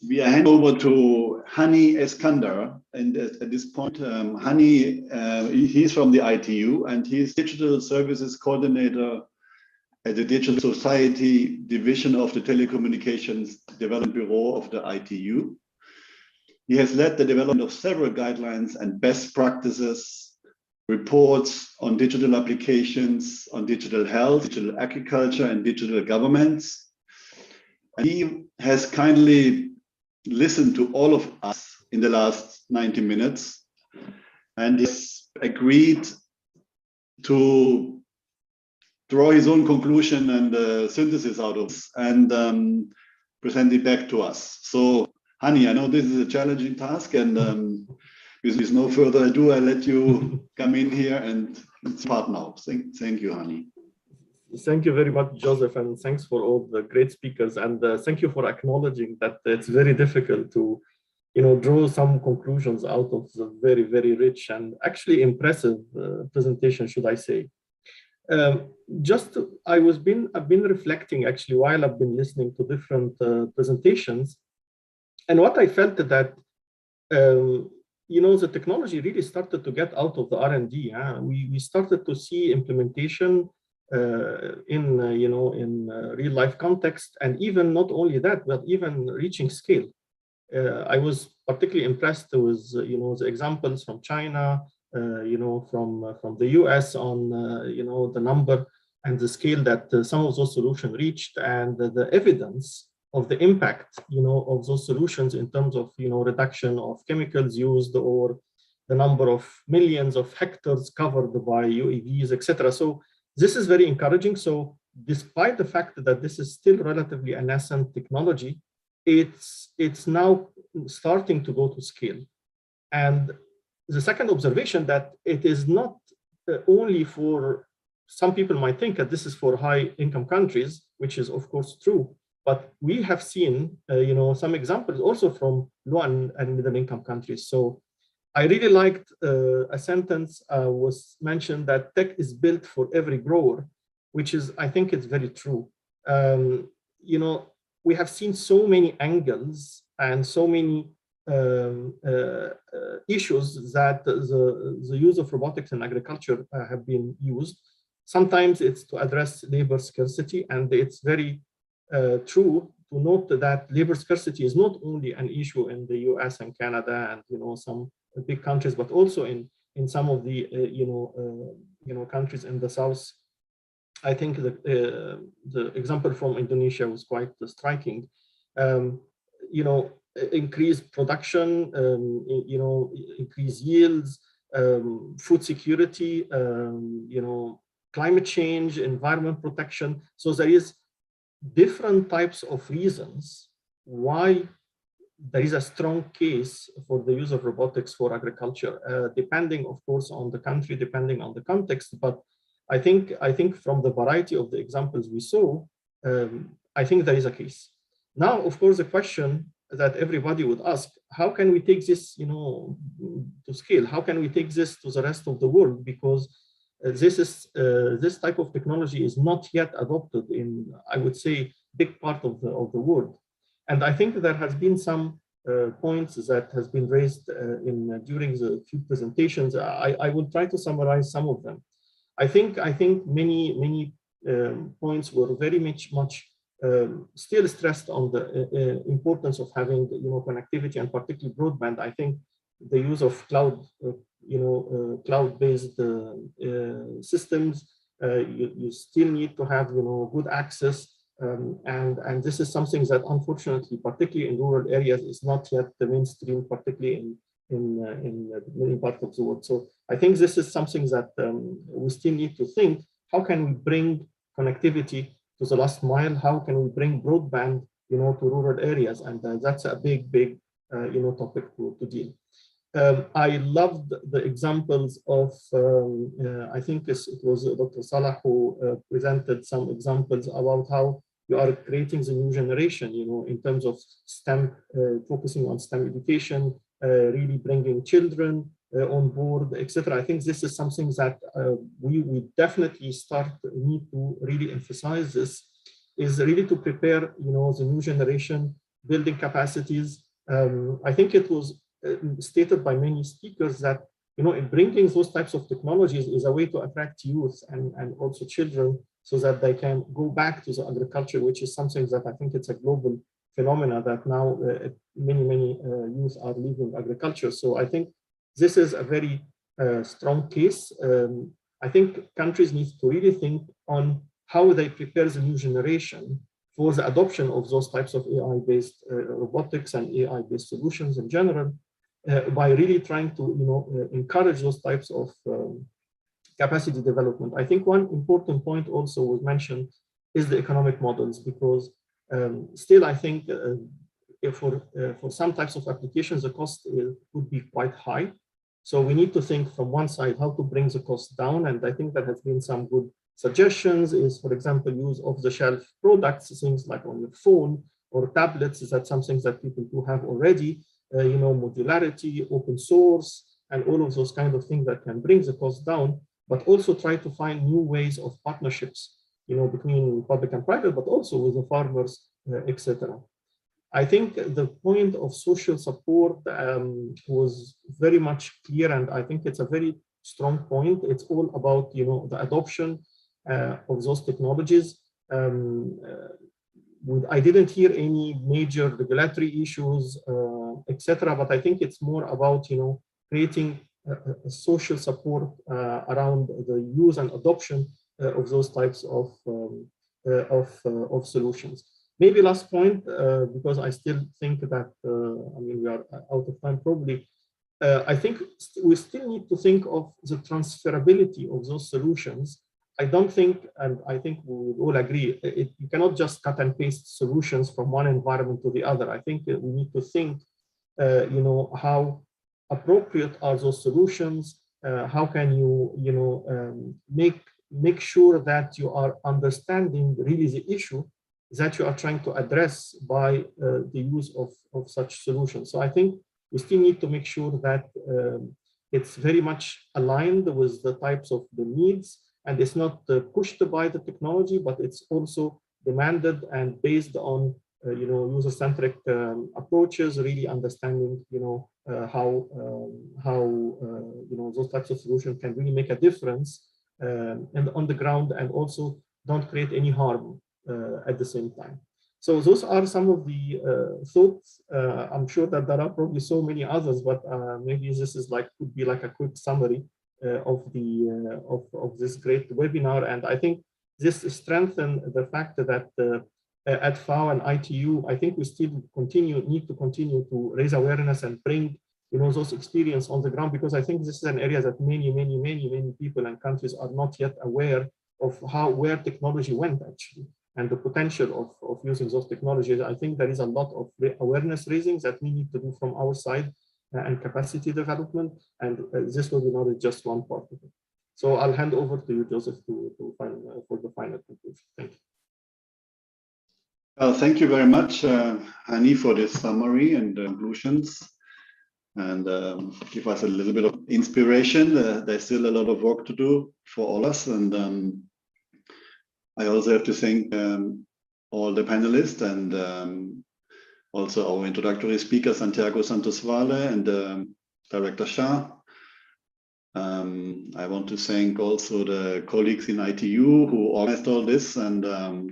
we are handing over to Hani Eskandar. And at this point, Hani, he's from the ITU, and he's Digital Services Coordinator at the Digital Society Division of the Telecommunications Development Bureau of the ITU. He has led the development of several guidelines and best practices, reports on digital applications, on digital health, digital agriculture, and digital governments. And he has kindly listened to all of us in the last 90 minutes, and he's agreed to draw his own conclusion and synthesis out of this and present it back to us. So, Hani, I know this is a challenging task, and with no further ado, I'll let you come in here and start now. Thank you, Hani. Thank you very much, Joseph, and thanks for all the great speakers. And thank you for acknowledging that it's very difficult to, draw some conclusions out of the very, very rich and actually impressive presentation, should I say. I've been reflecting actually while I've been listening to different presentations. And what I felt that, the technology really started to get out of the R&D. We started to see implementation in real life context, and even not only that, but even reaching scale. I was particularly impressed with, the examples from China, from the US on, the number and the scale that some of those solutions reached, and the evidence of the impact, of those solutions in terms of, reduction of chemicals used, or the number of millions of hectares covered by UAVs, etc. So this is very encouraging. So despite the fact that this is still relatively a nascent technology, it's now starting to go to scale. And the second observation, that it is not only for, some people might think that this is for high income countries, which is of course true. But we have seen, some examples also from low and middle income countries. So I really liked a sentence was mentioned that tech is built for every grower, which is, I think it's very true. We have seen so many angles and so many issues that the use of robotics in agriculture have been used. Sometimes it's to address labor scarcity, and it's very true to note that labor scarcity is not only an issue in the US and Canada and some big countries, but also in some of the countries in the South. I think the example from Indonesia was quite striking. Increased production, increased yields, food security, climate change, environment protection. So there is different types of reasons why there is a strong case for the use of robotics for agriculture, depending, of course, on the country, depending on the context. But I think from the variety of the examples we saw, I think there is a case. Now, of course, the question that everybody would ask: how can we take this, to scale? How can we take this to the rest of the world? Because this type of technology is not yet adopted in, I would say, big part of the world. And I think there has been some points that has been raised during the few presentations. I will try to summarize some of them. I think many points were very much still stressed on the importance of having connectivity, and particularly broadband. I think the use of cloud-based systems, you still need to have good access, and this is something that unfortunately, particularly in rural areas, is not yet the mainstream, particularly in many parts of the world. So I think this is something that we still need to think: how can we bring connectivity to the last mile? How can we bring broadband, to rural areas? And that's a big topic to deal. I loved the examples of, I think it was Dr. Salah who presented some examples about how you are creating the new generation, in terms of STEM, focusing on STEM education, really bringing children on board, etc. I think this is something that we definitely need to really emphasize. This is really to prepare, the new generation, building capacities. I think it was stated by many speakers that bringing those types of technologies is a way to attract youth and also children, so that they can go back to the agriculture, which is something that I think it's a global phenomena, that now many youth are leaving agriculture. So I think this is a very strong case. I think countries need to really think on how they prepare the new generation for the adoption of those types of AI-based robotics and AI-based solutions in general, by really trying to encourage those types of capacity development. I think one important point also was mentioned is the economic models, because still I think for some types of applications the cost would be quite high. So we need to think from one side how to bring the cost down, and I think there has been some good suggestions. Is, for example, use off-the-shelf products, things like on your phone or tablets. Is that something that people do have already? Modularity, open source, and all of those kind of things that can bring the cost down, but also try to find new ways of partnerships, between public and private, but also with the farmers, etc. I think the point of social support was very much clear, and I think it's a very strong point. It's all about, the adoption of those technologies. I didn't hear any major regulatory issues, etc. But I think it's more about, creating a social support around the use and adoption of those types of solutions. Maybe last point, because I still think that we are out of time probably. I think we still need to think of the transferability of those solutions. I don't think, and I think we would all agree, you cannot just cut and paste solutions from one environment to the other. I think we need to think, how appropriate are those solutions? How can you, make sure that you are understanding really the issue that you are trying to address by the use of such solutions. So I think we still need to make sure that it's very much aligned with the types of the needs, and it's not pushed by the technology, but it's also demanded and based on user-centric approaches, really understanding how those types of solutions can really make a difference and on the ground, and also don't create any harm at the same time. So those are some of the thoughts. I'm sure that there are probably so many others, but maybe this is could be like a quick summary of this great webinar. And I think this strengthens the fact that at FAO and ITU, I think we still need to continue to raise awareness and bring those experience on the ground, because I think this is an area that many people and countries are not yet aware of where technology went actually, and the potential of using those technologies. I think there is a lot of awareness raising that we need to do from our side and capacity development, and this webinar is just one part of it. So I'll hand over to you, Joseph, for the final conclusion. Thank you. Thank you very much, Hani, for this summary and conclusions, and give us a little bit of inspiration. There's still a lot of work to do for all of us, and I also have to thank all the panelists and also our introductory speaker, Santiago Santos Vale, and Director Shah. I want to thank also the colleagues in ITU who organized all this and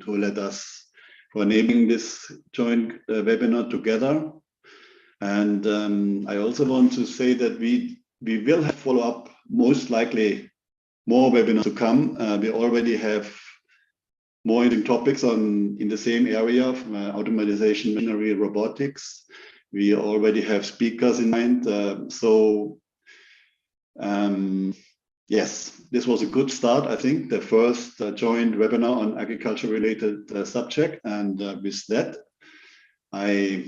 who led us for enabling this joint webinar together. And I also want to say that we will have follow-up, most likely more webinars to come. We already have more interesting topics in the same area of automation, machinery, robotics. We already have speakers in mind. Yes, this was a good start, I think, the first joint webinar on agriculture-related subject. And with that, I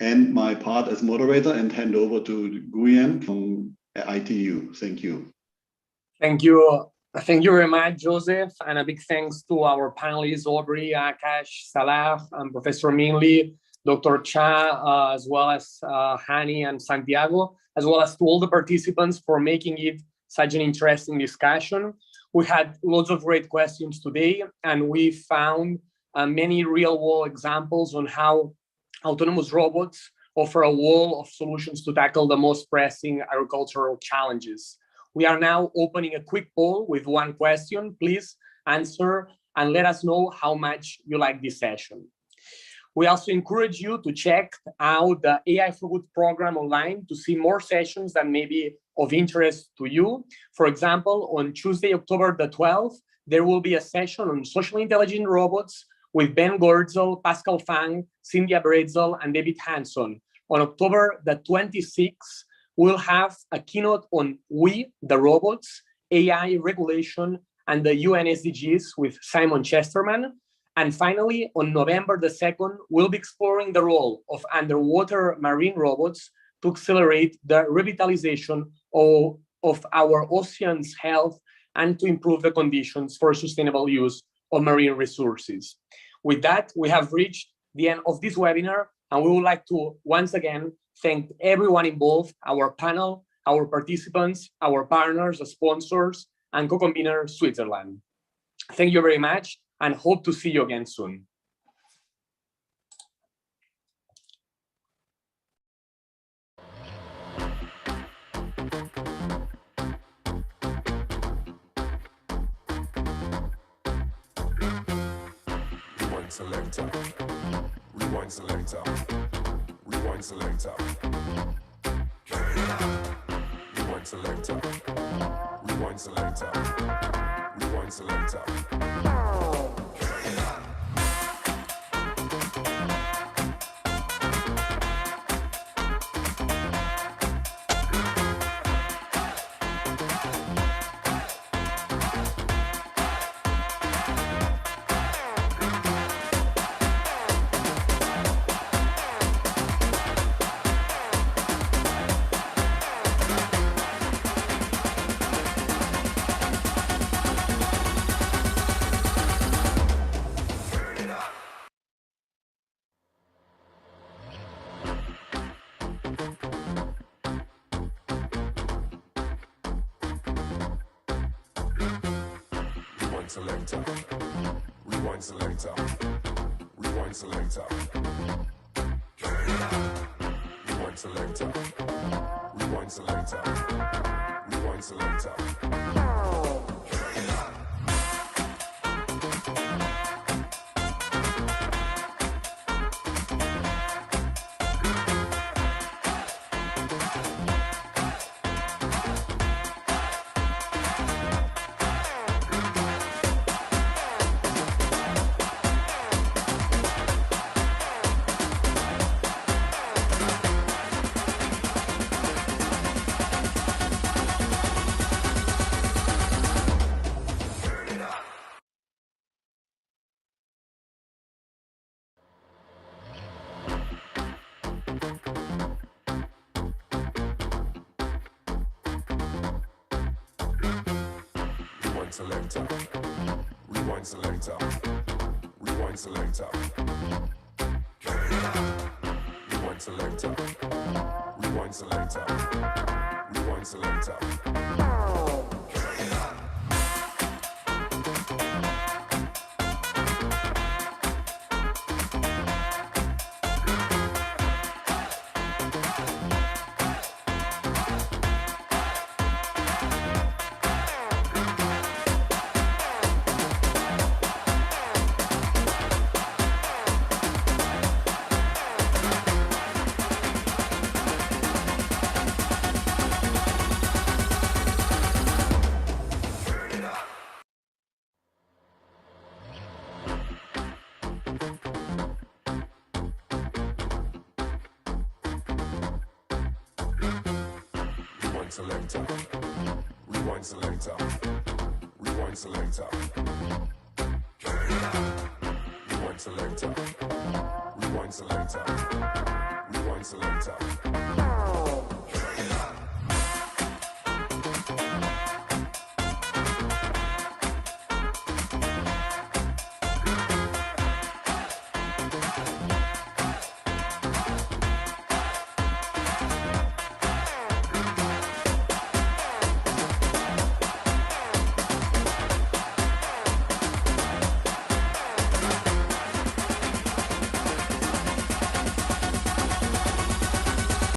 end my part as moderator and hand over to Guyen from ITU. Thank you. Thank you. Thank you very much, Joseph, and a big thanks to our panelists, Aubrey, Akash, Salah, and Professor Minley, Dr. Cha, as well as Hani and Santiago, as well as to all the participants for making it such an interesting discussion. We had lots of great questions today, and we found many real-world examples on how autonomous robots offer a wall of solutions to tackle the most pressing agricultural challenges. We are now opening a quick poll with one question. Please answer and let us know how much you like this session. We also encourage you to check out the AI for Good program online to see more sessions that may be of interest to you. For example, on Tuesday, October the 12th, there will be a session on socially intelligent robots with Ben Goertzel, Pascal Fang, Cynthia Bretzel, and David Hanson. On October the 26th, we'll have a keynote on We, the Robots, AI Regulation, and the UN SDGs with Simon Chesterman. And finally, on November the 2nd, we'll be exploring the role of underwater marine robots to accelerate the revitalization of our oceans' health and to improve the conditions for sustainable use of marine resources. With that, we have reached the end of this webinar, and we would like to once again thank everyone involved, our panel, our participants, our partners, sponsors, and co-convener Switzerland. Thank you very much, and hope to see you again soon. Rewind selector, rewind selector, rewind selector. Rewind selector, rewind selector, rewind selector. Selector, rewind selector, rewind selector. Rewind selector, rewind selector, rewind selector. Selector, rewind selector, rewind selector. Rewind selector, rewind selector, rewind selector. selector. Rewind selector. Rewind selector. Rewind selector. Rewind selector. Rewind selector.